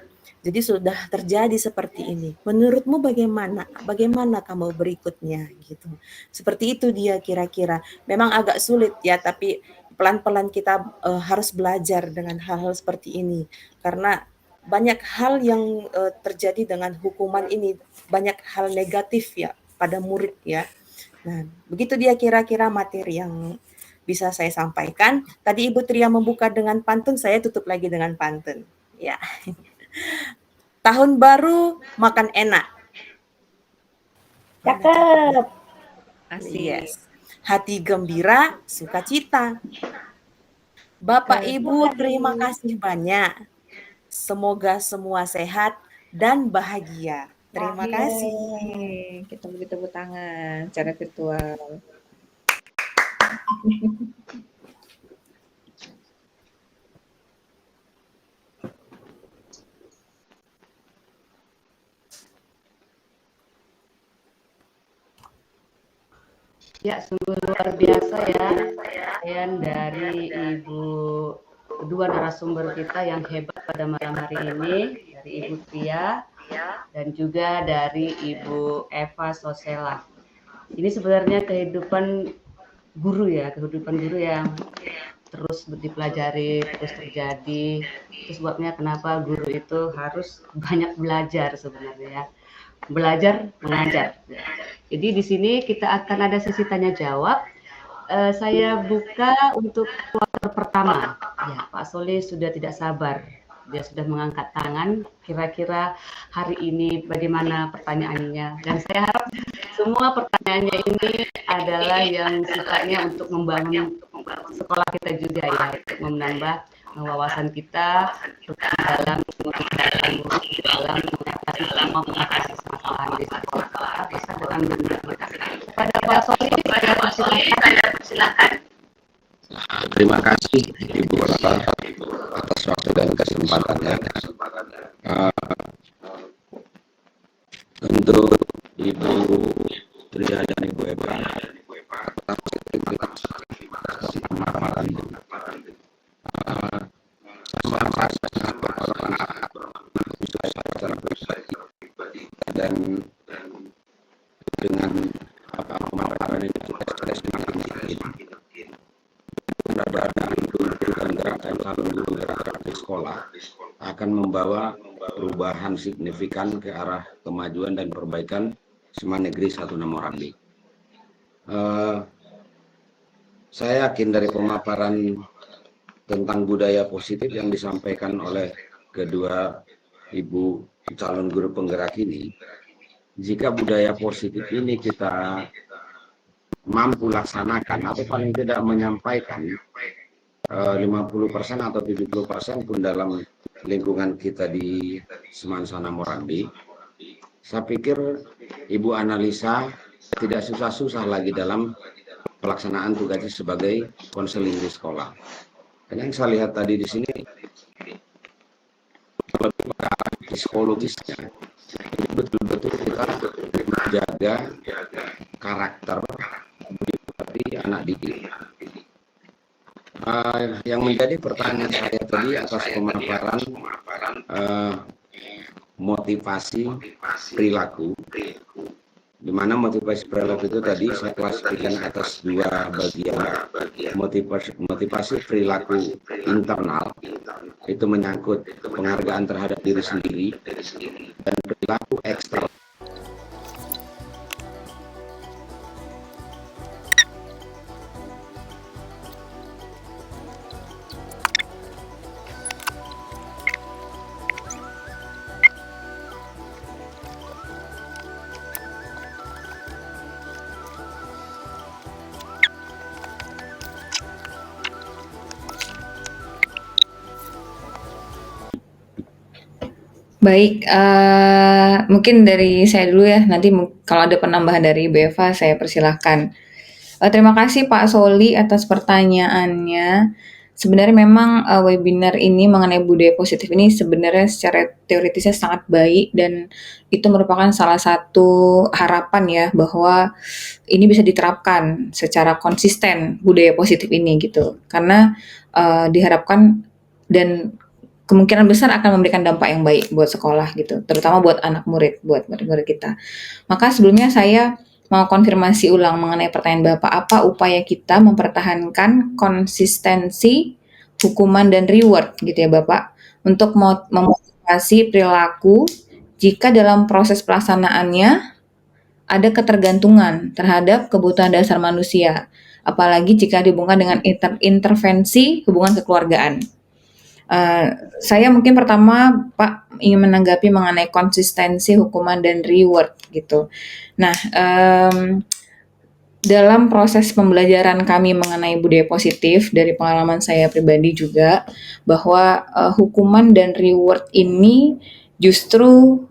Jadi sudah terjadi seperti ini. Menurutmu bagaimana? Bagaimana kamu berikutnya gitu. Seperti itu dia kira-kira. Memang agak sulit ya, tapi pelan-pelan kita harus belajar dengan hal-hal seperti ini. Karena banyak hal yang terjadi dengan hukuman ini, banyak hal negatif ya pada murid ya. Nah, begitu dia kira-kira materi yang bisa saya sampaikan. Tadi Ibu Tria membuka dengan pantun, saya tutup lagi dengan pantun. Ya. Tahun baru makan enak. Cakep. Asik. Yes. Hati gembira, sukacita. Bapak Ibu terima kasih banyak. Semoga semua sehat dan bahagia. Terima kasih. Yeay, kita beri tepuk tangan secara virtual. Ya, sungguh luar biasa ya, Yan, dari Ibu kedua narasumber kita yang hebat pada malam hari ini, dari Ibu Tia dan juga dari Ibu Eva Sosela. Ini sebenarnya kehidupan guru ya, kehidupan guru yang terus dipelajari, terus terjadi. Itu sebabnya kenapa guru itu harus banyak belajar sebenarnya. Belajar mengajar. Jadi di sini kita akan ada sesi tanya jawab. Saya buka untuk kuarter pertama. Ya, Pak Soleh sudah tidak sabar. Dia sudah mengangkat tangan. Kira-kira hari ini bagaimana pertanyaannya? Dan saya harap semua pertanyaannya ini adalah yang sifatnya untuk membangun sekolah kita juga ya, untuk menambah wawasan kita dalam mengatasi masalah di sekolah dengan benar. Kepada Pak Soleh, saya persilakan. Terima kasih Ibu Rata atas waktu dan kesempatannya. Untuk Ibu Tria dan Ibu Eva atas pemaparan saya merasa sangat bermanfaat untuk saya secara pribadi dan dengan apa pemaparan ini saya semakin yakin keberadaan guru dan gerakan calon guru gerak di sekolah akan membawa perubahan signifikan ke arah kemajuan dan perbaikan SMA Negeri 16 Morambi. Saya yakin dari pemaparan tentang budaya positif yang disampaikan oleh kedua ibu calon guru penggerak ini, jika budaya positif ini kita mampu laksanakan atau paling tidak menyampaikan 50% atau 70% pun dalam lingkungan kita di Semansana Morambi, saya pikir Ibu analisa tidak susah-susah lagi dalam pelaksanaan tugasnya sebagai konseling di sekolah. Dan yang saya lihat tadi di sini lebih ke arah psikologisnya, betul-betul kita menjaga karakter dari anak didik. Yang menjadi pertanyaan saya tadi atas pemaparan motivasi perilaku, di mana motivasi perilaku itu tadi saya klasifikasikan atas dua bagian. Motivasi perilaku internal itu menyangkut penghargaan terhadap diri sendiri, dan perilaku eksternal Baik, mungkin dari saya dulu ya, nanti kalau ada penambahan dari Ibu Eva saya persilahkan. Terima kasih Pak Soli atas pertanyaannya. Sebenarnya memang, webinar ini mengenai budaya positif ini sebenarnya secara teoritisnya sangat baik dan itu merupakan salah satu harapan ya bahwa ini bisa diterapkan secara konsisten budaya positif ini gitu. Karena, diharapkan dan kemungkinan besar akan memberikan dampak yang baik buat sekolah gitu, terutama buat anak murid, buat murid-murid kita. Maka sebelumnya saya mau konfirmasi ulang mengenai pertanyaan Bapak, apa upaya kita mempertahankan konsistensi hukuman dan reward gitu ya Bapak, untuk memotivasi perilaku jika dalam proses pelaksanaannya ada ketergantungan terhadap kebutuhan dasar manusia, apalagi jika dihubungkan dengan intervensi hubungan kekeluargaan. Saya mungkin pertama Pak ingin menanggapi mengenai konsistensi hukuman dan reward gitu. Nah, dalam proses pembelajaran kami mengenai budaya positif dari pengalaman saya pribadi juga bahwa hukuman dan reward ini justru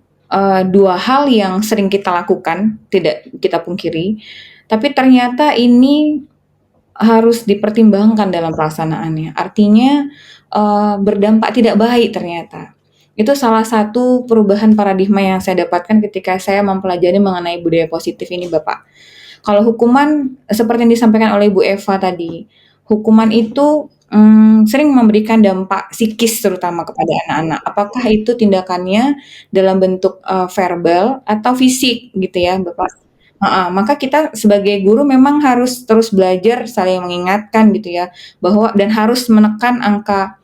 dua hal yang sering kita lakukan, tidak kita pungkiri, tapi ternyata ini harus dipertimbangkan dalam pelaksanaannya. Artinya, berdampak tidak baik ternyata. Itu salah satu perubahan paradigma yang saya dapatkan ketika saya mempelajari mengenai budaya positif ini, Bapak. Kalau hukuman, seperti yang disampaikan oleh Bu Eva tadi, hukuman itu, sering memberikan dampak psikis terutama kepada anak-anak. Apakah itu tindakannya dalam bentuk, verbal atau fisik gitu ya, Bapak. Heeh, maka kita sebagai guru memang harus terus belajar saling mengingatkan gitu ya, bahwa dan harus menekan angka,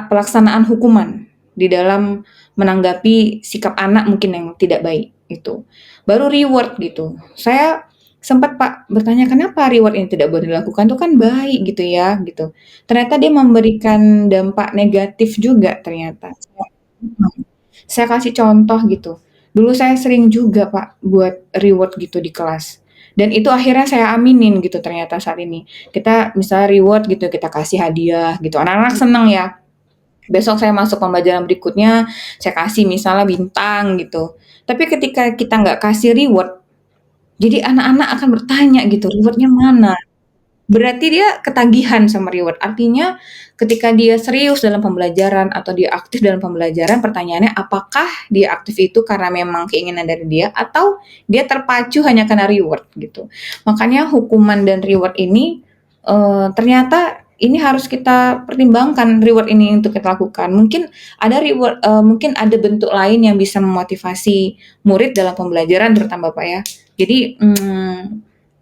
pelaksanaan hukuman di dalam menanggapi sikap anak mungkin yang tidak baik, itu. Baru reward gitu. Saya sempat Pak bertanya, "Kenapa reward ini tidak boleh dilakukan? Itu kan baik," gitu ya, gitu. Ternyata dia memberikan dampak negatif juga ternyata. Saya kasih contoh gitu. Dulu saya sering juga Pak buat reward gitu di kelas. Dan itu akhirnya saya aminin gitu ternyata saat ini. Kita misalnya reward gitu, kita kasih hadiah gitu. Anak-anak seneng ya. Besok saya masuk pembelajaran berikutnya, saya kasih misalnya bintang gitu. Tapi ketika kita nggak kasih reward, jadi anak-anak akan bertanya gitu, rewardnya mana? Berarti dia ketagihan sama reward. Artinya ketika dia serius dalam pembelajaran atau dia aktif dalam pembelajaran, pertanyaannya apakah dia aktif itu karena memang keinginan dari dia atau dia terpacu hanya karena reward gitu. Makanya hukuman dan reward ini ternyata ini harus kita pertimbangkan reward ini untuk kita lakukan. Mungkin ada reward, mungkin ada bentuk lain yang bisa memotivasi murid dalam pembelajaran terutama Bapak ya. Jadi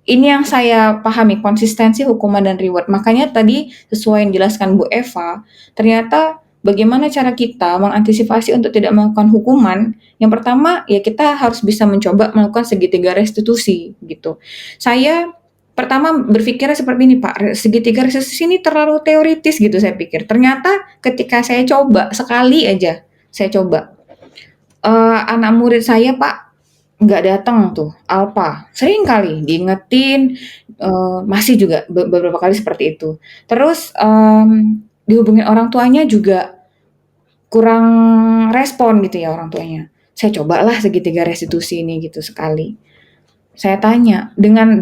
ini yang saya pahami, konsistensi hukuman dan reward. Makanya tadi sesuai yang dijelaskan Bu Eva, ternyata bagaimana cara kita mengantisipasi untuk tidak melakukan hukuman, yang pertama ya kita harus bisa mencoba melakukan segitiga restitusi gitu. Saya pertama berpikirnya seperti ini Pak, segitiga restitusi ini terlalu teoritis gitu saya pikir. Ternyata ketika saya coba, sekali aja saya coba, anak murid saya Pak nggak datang tuh, Alpa. Sering kali diingetin, masih juga beberapa kali seperti itu. Terus, dihubungin orang tuanya juga kurang respon gitu ya orang tuanya. Saya cobalah segitiga restitusi ini gitu sekali. Saya tanya, dengan,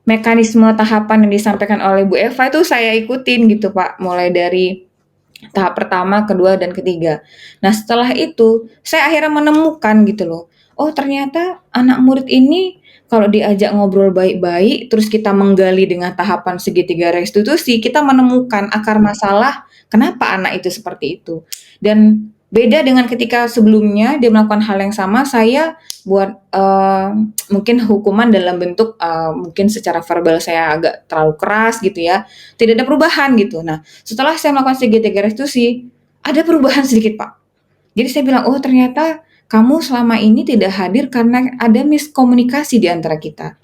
mekanisme tahapan yang disampaikan oleh Bu Eva itu saya ikutin gitu Pak, mulai dari tahap pertama, kedua, dan ketiga. Nah, setelah itu saya akhirnya menemukan gitu loh, oh ternyata anak murid ini kalau diajak ngobrol baik-baik, terus kita menggali dengan tahapan segitiga restitusi, kita menemukan akar masalah kenapa anak itu seperti itu. Dan beda dengan ketika sebelumnya dia melakukan hal yang sama, saya buat mungkin hukuman dalam bentuk mungkin secara verbal saya agak terlalu keras gitu ya, tidak ada perubahan gitu. Nah, setelah saya melakukan segitiga restitusi, ada perubahan sedikit, Pak. Jadi saya bilang, "Oh, ternyata kamu selama ini tidak hadir karena ada miskomunikasi di antara kita."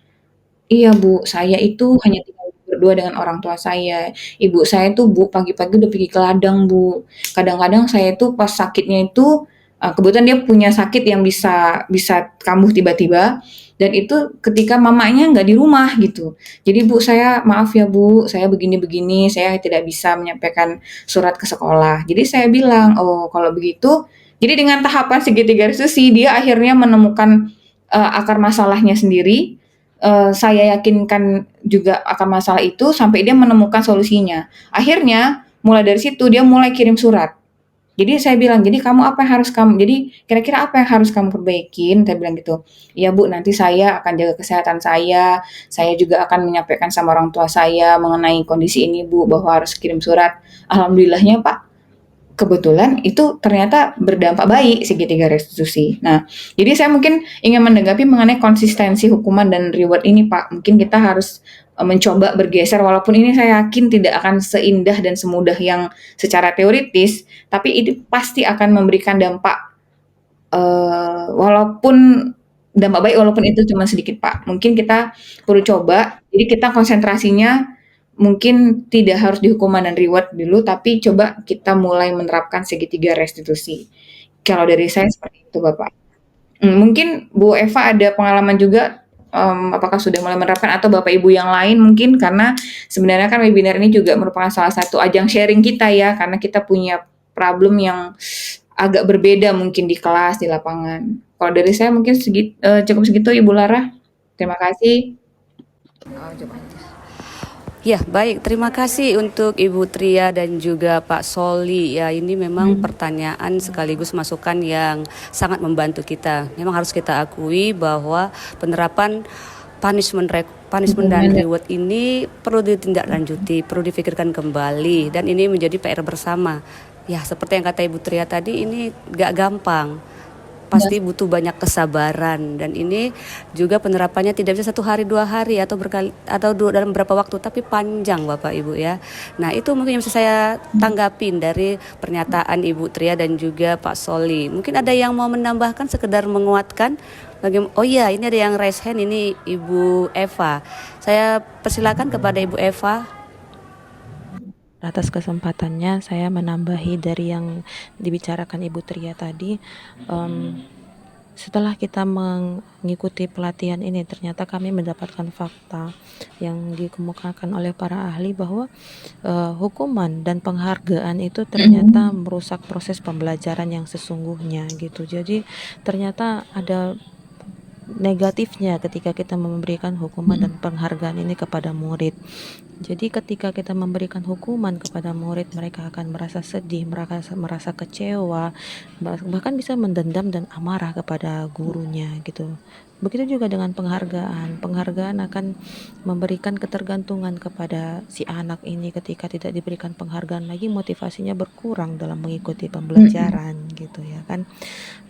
"Iya, Bu, saya itu hanya tinggal berdua dengan orang tua saya. Ibu saya tuh, Bu, pagi-pagi udah pergi ke ladang, Bu. Kadang-kadang saya itu pas sakitnya itu Kebetulan dia punya sakit yang bisa bisa kambuh tiba-tiba, dan itu ketika mamanya nggak di rumah gitu. Jadi, "Bu, saya maaf ya Bu, saya begini-begini, saya tidak bisa menyampaikan surat ke sekolah." Jadi saya bilang, "Oh, kalau begitu." Jadi dengan tahapan segitiga restitusi dia akhirnya menemukan, akar masalahnya sendiri, saya yakinkan juga akar masalah itu sampai dia menemukan solusinya. Akhirnya mulai dari situ dia mulai kirim surat. Jadi saya bilang, "Jadi kamu apa yang harus kamu jadi kira-kira apa yang harus kamu perbaikin?" Saya bilang gitu. "Iya Bu, nanti saya akan jaga kesehatan saya juga akan menyampaikan sama orang tua saya mengenai kondisi ini Bu, bahwa harus kirim surat." Alhamdulillahnya Pak, kebetulan itu ternyata berdampak baik segitiga restitusi. Nah, jadi saya mungkin ingin menanggapi mengenai konsistensi hukuman dan reward ini Pak. Mungkin kita harus mencoba bergeser walaupun ini saya yakin tidak akan seindah dan semudah yang secara teoritis, tapi ini pasti akan memberikan dampak walaupun dampak baik walaupun itu cuma sedikit Pak. Mungkin kita perlu coba, jadi kita konsentrasinya mungkin tidak harus di hukuman dan reward dulu, tapi coba kita mulai menerapkan segitiga restitusi. Kalau dari saya seperti itu Bapak. Mungkin Bu Eva ada pengalaman juga, apakah sudah mulai menerapkan atau Bapak Ibu yang lain mungkin, karena sebenarnya kan webinar ini juga merupakan salah satu ajang sharing kita ya, karena kita punya problem yang agak berbeda mungkin di kelas, di lapangan. Kalau dari saya mungkin cukup segitu Ibu Lara. Terima kasih. Ya, baik. Terima kasih untuk Ibu Tria dan juga Pak Soli. Ya, ini memang pertanyaan sekaligus masukan yang sangat membantu kita. Memang harus kita akui bahwa penerapan punishment dan reward ini perlu ditindaklanjuti, perlu dipikirkan kembali, dan ini menjadi PR bersama. Ya, seperti yang kata Ibu Tria tadi, ini gak gampang. Pasti butuh banyak kesabaran, dan ini juga penerapannya tidak bisa 1 hari 2 hari atau dalam beberapa waktu, tapi panjang Bapak Ibu ya. Nah, itu mungkin yang bisa saya tanggapin dari pernyataan Ibu Tria dan juga Pak Soli. Mungkin ada yang mau menambahkan, sekedar menguatkan oh iya, ini ada yang raise hand, ini Ibu Eva. Saya persilakan kepada Ibu Eva. Atas kesempatannya, saya menambahi dari yang dibicarakan Ibu Tria tadi. Setelah kita mengikuti pelatihan ini, ternyata kami mendapatkan fakta yang dikemukakan oleh para ahli bahwa hukuman dan penghargaan itu ternyata merusak proses pembelajaran yang sesungguhnya gitu. Jadi ternyata ada negatifnya ketika kita memberikan hukuman dan penghargaan ini kepada murid. Jadi ketika kita memberikan hukuman kepada murid, mereka akan merasa sedih, merasa kecewa, bahkan bisa mendendam dan amarah kepada gurunya gitu. Begitu juga dengan penghargaan. Penghargaan akan memberikan ketergantungan kepada si anak ini. Ketika tidak diberikan penghargaan lagi, motivasinya berkurang dalam mengikuti pembelajaran gitu ya kan.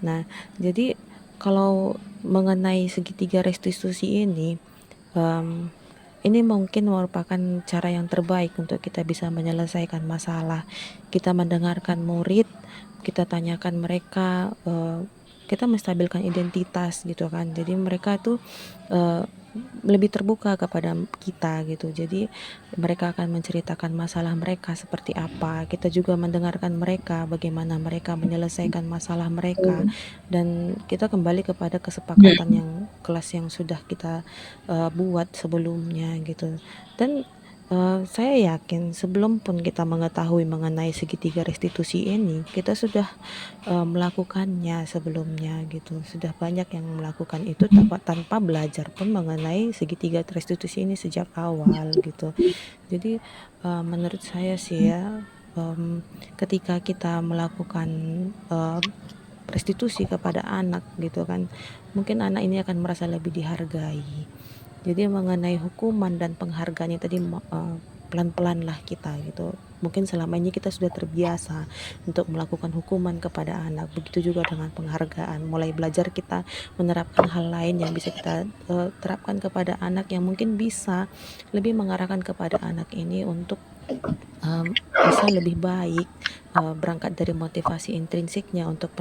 Nah, jadi kalau mengenai segitiga restitusi ini mungkin merupakan cara yang terbaik untuk kita bisa menyelesaikan masalah. Kita mendengarkan murid, kita tanyakan mereka, kita menstabilkan identitas gitu kan. Jadi mereka tuh lebih terbuka kepada kita gitu. Jadi mereka akan menceritakan masalah mereka seperti apa. Kita juga mendengarkan mereka, bagaimana mereka menyelesaikan masalah mereka, dan kita kembali kepada kesepakatan yang kelas yang sudah kita buat sebelumnya gitu. Dan saya yakin sebelum pun kita mengetahui mengenai segitiga restitusi ini, kita sudah melakukannya sebelumnya gitu. Sudah banyak yang melakukan itu tanpa belajar pun mengenai segitiga restitusi ini sejak awal gitu. Jadi menurut saya sih ya, ketika kita melakukan restitusi kepada anak gitu kan, mungkin anak ini akan merasa lebih dihargai. Jadi mengenai hukuman dan penghargaannya tadi pelan-pelan lah kita gitu. Mungkin selama ini kita sudah terbiasa untuk melakukan hukuman kepada anak. Begitu juga dengan penghargaan. Mulai belajar kita menerapkan hal lain yang bisa kita terapkan kepada anak, yang mungkin bisa lebih mengarahkan kepada anak ini untuk bisa lebih baik, berangkat dari motivasi intrinsiknya untuk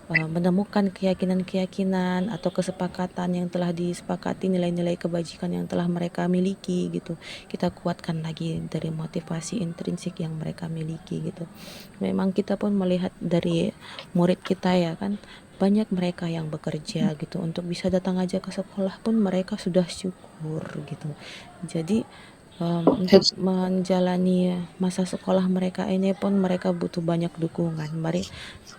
menemukan keyakinan-keyakinan atau kesepakatan yang telah disepakati, nilai-nilai kebajikan yang telah mereka miliki gitu. Kita kuatkan lagi dari motivasi intrinsik yang mereka miliki gitu. Memang kita pun melihat dari murid kita ya kan, banyak mereka yang bekerja gitu, untuk bisa datang aja ke sekolah pun mereka sudah syukur gitu. Jadi untuk menjalani masa sekolah mereka ini pun mereka butuh banyak dukungan.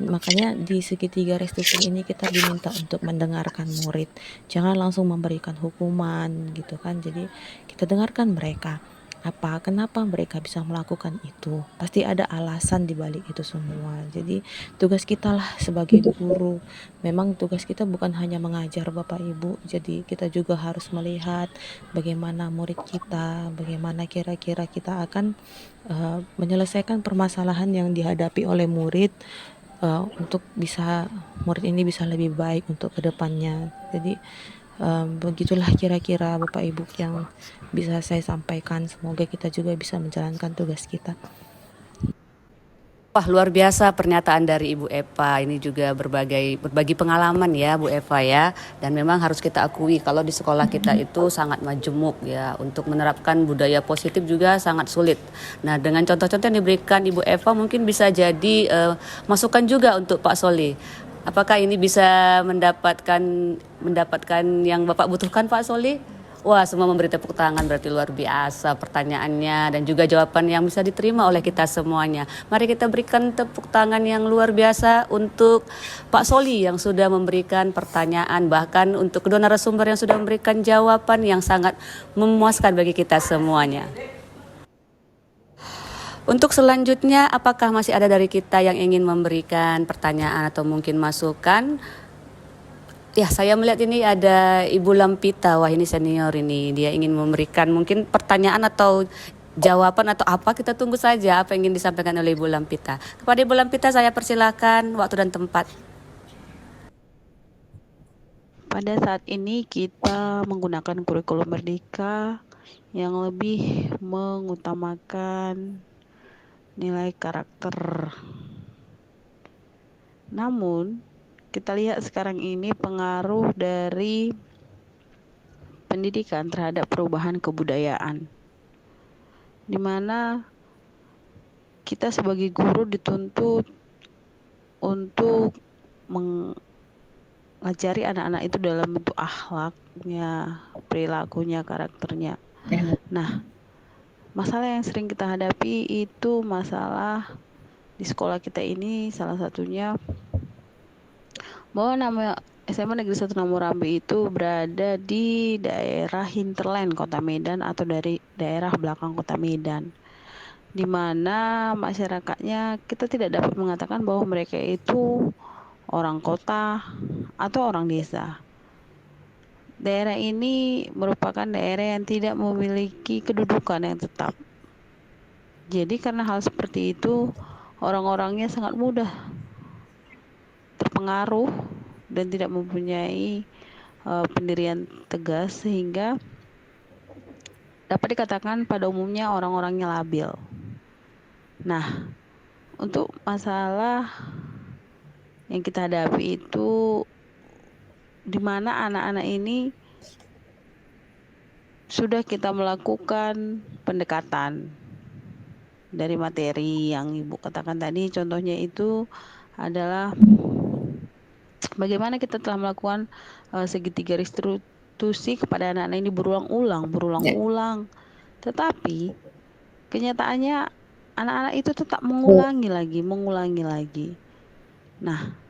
Makanya di segitiga restitusi ini kita diminta untuk mendengarkan murid. Jangan langsung memberikan hukuman gitu kan. Jadi kita dengarkan mereka. Kenapa mereka bisa melakukan itu? Pasti ada alasan di balik itu semua. Jadi tugas kita lah sebagai guru. Memang tugas kita bukan hanya mengajar Bapak Ibu. Jadi kita juga harus melihat bagaimana murid kita, bagaimana kira-kira kita akan menyelesaikan permasalahan yang dihadapi oleh murid, untuk murid ini bisa lebih baik untuk kedepannya. Jadi begitulah kira-kira Bapak Ibu yang bisa saya sampaikan. Semoga kita juga bisa menjalankan tugas kita. Wah, luar biasa pernyataan dari Ibu Eva. Ini juga berbagi pengalaman ya Bu Eva ya. Dan memang harus kita akui kalau di sekolah kita itu sangat majemuk ya. Untuk menerapkan budaya positif juga sangat sulit. Nah, dengan contoh-contoh yang diberikan Ibu Eva mungkin bisa jadi masukan juga untuk Pak Soli. Apakah ini bisa mendapatkan yang Bapak butuhkan Pak Soli? Wah, semua memberi tepuk tangan, berarti luar biasa pertanyaannya dan juga jawaban yang bisa diterima oleh kita semuanya. Mari kita berikan tepuk tangan yang luar biasa untuk Pak Soli yang sudah memberikan pertanyaan, bahkan untuk kedua narasumber yang sudah memberikan jawaban yang sangat memuaskan bagi kita semuanya. Untuk selanjutnya, apakah masih ada dari kita yang ingin memberikan pertanyaan atau mungkin masukan? Ya, saya melihat ini ada Ibu Lampita. Wah, ini senior ini. Dia ingin memberikan mungkin pertanyaan atau jawaban atau apa. Kita tunggu saja apa yang ingin disampaikan oleh Ibu Lampita. Kepada Ibu Lampita saya persilakan waktu dan tempat. Pada saat ini kita menggunakan kurikulum merdeka yang lebih mengutamakan nilai karakter. Namun, kita lihat sekarang ini pengaruh dari pendidikan terhadap perubahan kebudayaan, di mana kita sebagai guru dituntut untuk mengajari anak-anak itu dalam bentuk akhlaknya, perilakunya, karakternya. Nah, masalah yang sering kita hadapi itu masalah di sekolah kita ini, salah satunya bahwa nama SMA Negeri 1 Namurambi itu berada di daerah hinterland Kota Medan atau dari daerah belakang Kota Medan, di mana masyarakatnya kita tidak dapat mengatakan bahwa mereka itu orang kota atau orang desa. Daerah ini merupakan daerah yang tidak memiliki kedudukan yang tetap. Jadi karena hal seperti itu, orang-orangnya sangat mudah terpengaruh dan tidak mempunyai pendirian tegas, sehingga dapat dikatakan pada umumnya orang-orangnya labil. Nah, untuk masalah yang kita hadapi itu di mana anak-anak ini sudah kita melakukan pendekatan dari materi yang Ibu katakan tadi. Contohnya itu adalah bagaimana kita telah melakukan segitiga restitusi kepada anak-anak ini berulang-ulang. Tetapi kenyataannya anak-anak itu tetap mengulangi lagi. Nah,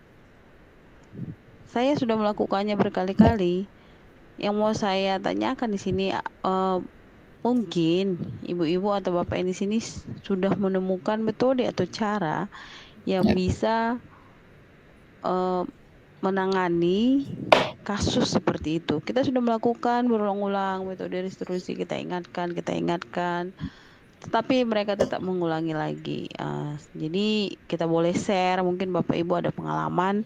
saya sudah melakukannya berkali-kali. Yang mau saya tanyakan di sini, mungkin ibu-ibu atau bapak di sini sudah menemukan metode atau cara yang bisa menangani kasus seperti itu. Kita sudah melakukan berulang-ulang metode restitusi, kita ingatkan, tetapi mereka tetap mengulangi lagi. Jadi kita boleh share, mungkin Bapak Ibu ada pengalaman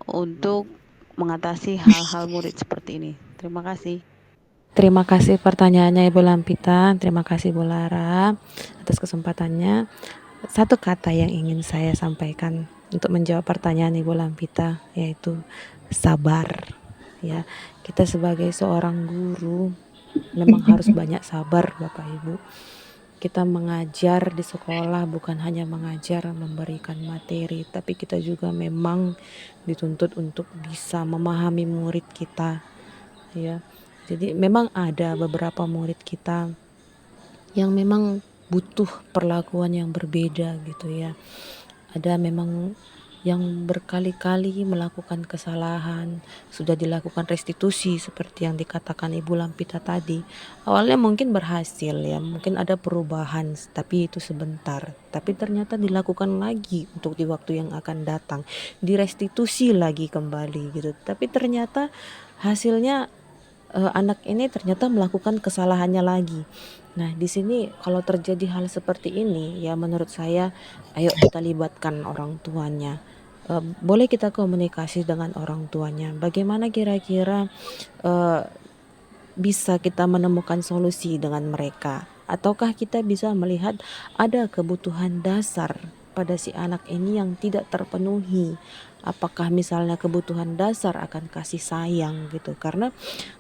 untuk mengatasi hal-hal murid seperti ini. Terima kasih. Terima kasih pertanyaannya Ibu Lampita, terima kasih Bu Lara atas kesempatannya. Satu kata yang ingin saya sampaikan untuk menjawab pertanyaan Ibu Lampita, yaitu sabar. Ya, kita sebagai seorang guru memang harus banyak sabar Bapak Ibu. Kita mengajar di sekolah bukan hanya mengajar memberikan materi, tapi kita juga memang dituntut untuk bisa memahami murid kita, ya. Jadi memang ada beberapa murid kita yang memang butuh perlakuan yang berbeda gitu ya. Ada memang yang berkali-kali melakukan kesalahan, sudah dilakukan restitusi seperti yang dikatakan Ibu Lampita tadi. Awalnya mungkin berhasil ya, mungkin ada perubahan, tapi itu sebentar. Tapi ternyata dilakukan lagi untuk di waktu yang akan datang, direstitusi lagi kembali gitu. Tapi ternyata hasilnya anak ini ternyata melakukan kesalahannya lagi. Nah, di sini kalau terjadi hal seperti ini, ya menurut saya, ayo kita libatkan orang tuanya. Boleh kita komunikasi dengan orang tuanya. Bagaimana kira-kira bisa kita menemukan solusi dengan mereka? Ataukah kita bisa melihat ada kebutuhan dasar pada si anak ini yang tidak terpenuhi? Apakah misalnya kebutuhan dasar akan kasih sayang gitu? Karena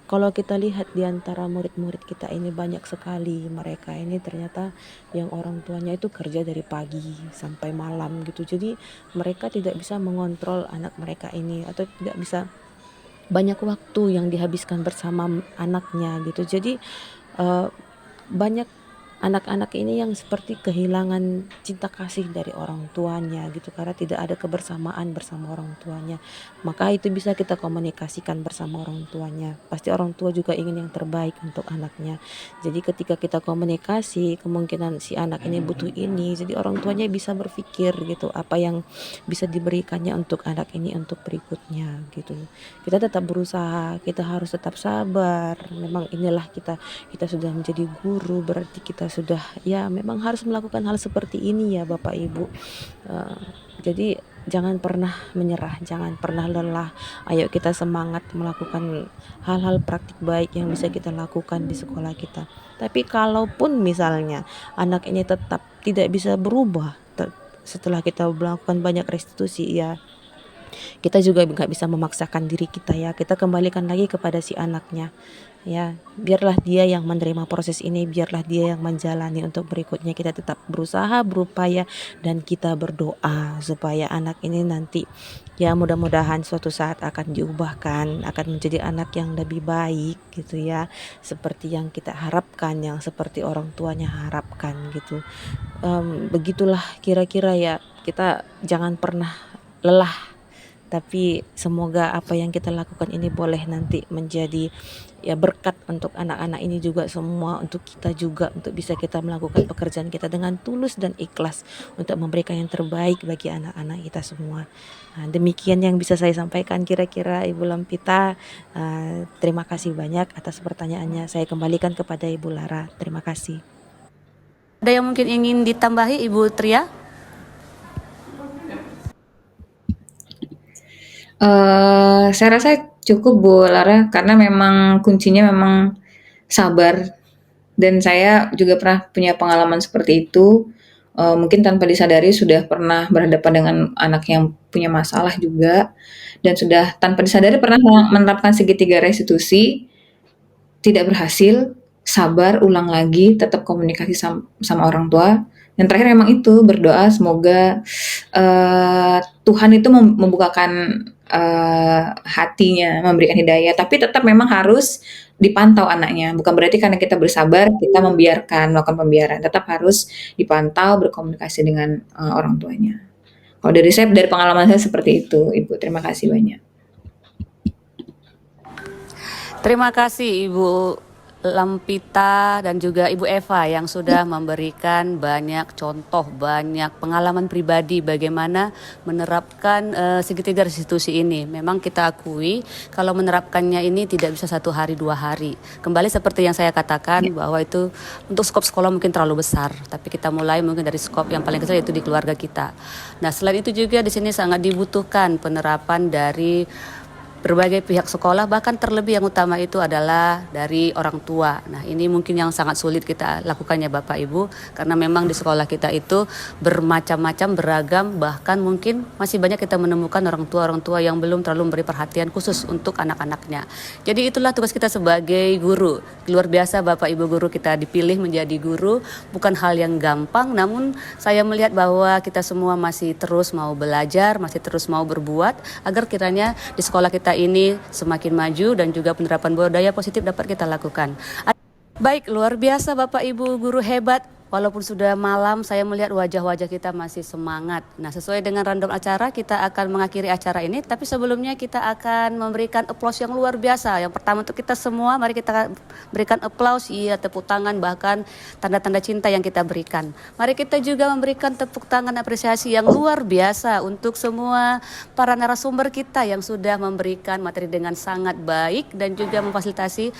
kalau kita lihat di antara murid-murid kita ini banyak sekali mereka ini ternyata yang orang tuanya itu kerja dari pagi sampai malam gitu. Jadi mereka tidak bisa mengontrol anak mereka ini atau tidak bisa banyak waktu yang dihabiskan bersama anaknya gitu. Jadi banyak anak-anak ini yang seperti kehilangan cinta kasih dari orang tuanya gitu karena tidak ada kebersamaan bersama orang tuanya. Maka itu bisa kita komunikasikan bersama orang tuanya. Pasti orang tua juga ingin yang terbaik untuk anaknya. Jadi ketika kita komunikasi, kemungkinan si anak ini butuh ini, jadi orang tuanya bisa berpikir gitu apa yang bisa diberikannya untuk anak ini untuk berikutnya gitu. Kita tetap berusaha, kita harus tetap sabar. Memang inilah kita sudah menjadi guru, berarti kita sudah ya memang harus melakukan hal seperti ini ya Bapak Ibu. Jadi jangan pernah menyerah, jangan pernah lelah. Ayo kita semangat melakukan hal-hal praktik baik yang bisa kita lakukan di sekolah kita. Tapi kalaupun misalnya anak ini tetap tidak bisa berubah setelah kita melakukan banyak restitusi, ya kita juga nggak bisa memaksakan diri kita ya. Kita kembalikan lagi kepada si anaknya. Ya, biarlah dia yang menerima proses ini, biarlah dia yang menjalani. Untuk berikutnya kita tetap berusaha, berupaya, dan kita berdoa supaya anak ini nanti ya mudah-mudahan suatu saat akan diubahkan, akan menjadi anak yang lebih baik gitu ya, seperti yang kita harapkan, yang seperti orang tuanya harapkan gitu. Begitulah kira-kira ya, kita jangan pernah lelah. Tapi semoga apa yang kita lakukan ini boleh nanti menjadi ya berkat untuk anak-anak ini juga semua, untuk kita juga, untuk bisa kita melakukan pekerjaan kita dengan tulus dan ikhlas untuk memberikan yang terbaik bagi anak-anak kita semua. Nah, demikian yang bisa saya sampaikan kira-kira Ibu Lampita. Terima kasih banyak atas pertanyaannya. Saya kembalikan kepada Ibu Lara. Terima kasih. Ada yang mungkin ingin ditambahi Ibu Tria? Saya rasa cukup Bu Lara, karena memang kuncinya memang sabar, dan saya juga pernah punya pengalaman seperti itu. Mungkin tanpa disadari sudah pernah berhadapan dengan anak yang punya masalah juga, dan sudah tanpa disadari pernah menerapkan segitiga restitusi, tidak berhasil, sabar, ulang lagi, tetap komunikasi sama orang tua. Yang terakhir memang itu berdoa semoga Tuhan itu membukakan hatinya, memberikan hidayah, tapi tetap memang harus dipantau anaknya. Bukan berarti karena kita bersabar kita membiarkan melakukan pembiaran, tetap harus dipantau, berkomunikasi dengan orang tuanya. Kalau dari pengalaman saya seperti itu, Ibu. Terima kasih banyak. Terima kasih Ibu Lampita dan juga Ibu Eva yang sudah memberikan banyak contoh, banyak pengalaman pribadi bagaimana menerapkan segitiga restitusi ini. Memang kita akui kalau menerapkannya ini tidak bisa 1 hari 2 hari. Kembali seperti yang saya katakan bahwa itu untuk skop sekolah mungkin terlalu besar, tapi kita mulai mungkin dari skop yang paling kecil, yaitu di keluarga kita. Nah, selain itu juga di sini sangat dibutuhkan penerapan dari berbagai pihak sekolah, bahkan terlebih yang utama itu adalah dari orang tua. Nah, ini mungkin yang sangat sulit kita lakukannya Bapak Ibu, karena memang di sekolah kita itu bermacam-macam, beragam, bahkan mungkin masih banyak kita menemukan orang tua yang belum terlalu memberi perhatian khusus untuk anak-anaknya. Jadi itulah tugas kita sebagai guru. Luar biasa Bapak Ibu guru, kita dipilih menjadi guru, bukan hal yang gampang, namun saya melihat bahwa kita semua masih terus mau belajar, masih terus mau berbuat, agar kiranya di sekolah kita ini semakin maju dan juga penerapan budaya positif dapat kita lakukan. Baik, luar biasa Bapak Ibu guru hebat. Walaupun sudah malam, saya melihat wajah-wajah kita masih semangat. Nah, sesuai dengan random acara, kita akan mengakhiri acara ini. Tapi sebelumnya kita akan memberikan applause yang luar biasa. Yang pertama untuk kita semua, mari kita berikan applause, iya, tepuk tangan, bahkan tanda-tanda cinta yang kita berikan. Mari kita juga memberikan tepuk tangan apresiasi yang luar biasa untuk semua para narasumber kita yang sudah memberikan materi dengan sangat baik dan juga memfasilitasi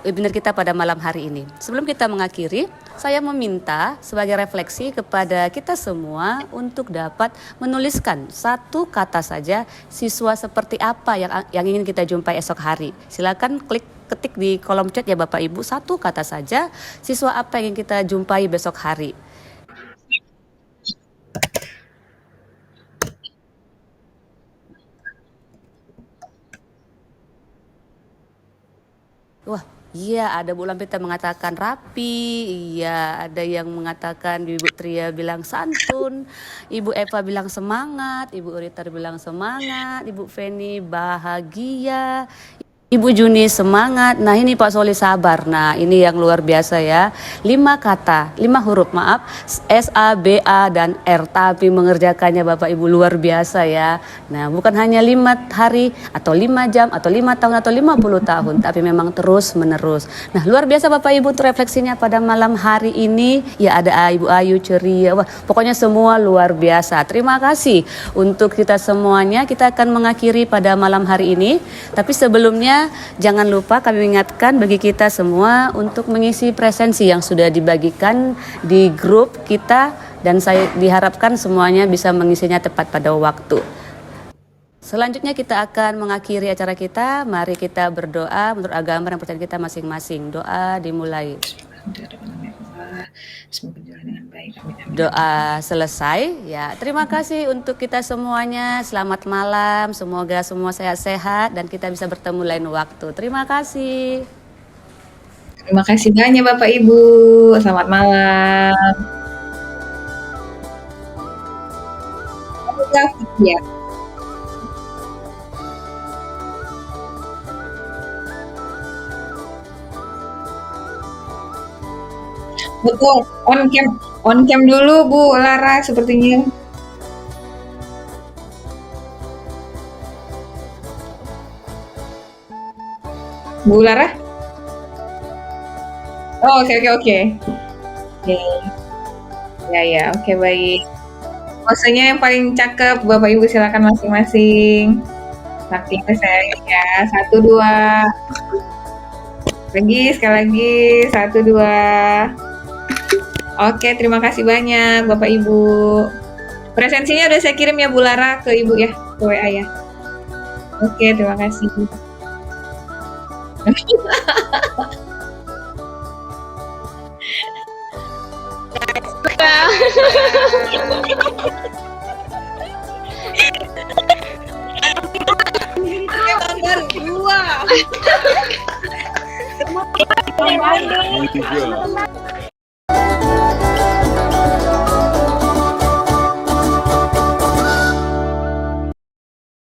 webinar kita pada malam hari ini. Sebelum kita mengakhiri, saya meminta sebagai refleksi kepada kita semua untuk dapat menuliskan satu kata saja siswa seperti apa yang ingin kita jumpai esok hari. Silakan ketik di kolom chat ya Bapak Ibu, satu kata saja siswa apa yang ingin kita jumpai besok hari. Wah, iya, ada Bu Lampita mengatakan rapi, iya, ada yang mengatakan Ibu Tria bilang santun, Ibu Eva bilang semangat, Ibu Uritar bilang semangat, Ibu Feni bahagia, Ibu Juni semangat. Nah, ini Pak Soli sabar. Nah, ini yang luar biasa ya. 5 kata, 5 huruf maaf, S, A, B, A, dan R. Tapi mengerjakannya Bapak Ibu luar biasa ya. Nah, bukan hanya 5 hari atau 5 jam atau 5 tahun atau 50 tahun. Tapi memang terus menerus. Nah, luar biasa Bapak Ibu untuk refleksinya pada malam hari ini. Ya, ada Ibu Ayu ceria. Wah, pokoknya semua luar biasa. Terima kasih untuk kita semuanya. Kita akan mengakhiri pada malam hari ini. Tapi sebelumnya jangan lupa kami ingatkan bagi kita semua untuk mengisi presensi yang sudah dibagikan di grup kita, dan saya diharapkan semuanya bisa mengisinya tepat pada waktu. Selanjutnya kita akan mengakhiri acara kita. Mari kita berdoa menurut agama dan percayaan kita masing-masing. Doa dimulai. Semoga berjalan dengan baik. Amin, amin. Doa selesai ya. Terima kasih untuk kita semuanya. Selamat malam. Semoga semua sehat-sehat dan kita bisa bertemu lain waktu. Terima kasih. Terima kasih banyak Bapak Ibu. Selamat malam. Ya. Betul, on cam dulu Bu Lara sepertinya. Bu Lara? Oh, oke. Oke. Ya, oke, baik. Posenya yang paling cakep, Bapak Ibu silakan masing-masing. Saksinya saya ya, 1, 2. Sekali lagi, 1, 2. Oke, terima kasih banyak Bapak Ibu. Presensinya udah saya kirim ya Bu Lara ke Ibu ya, ke WA ya. Oke, terima kasih. Dua.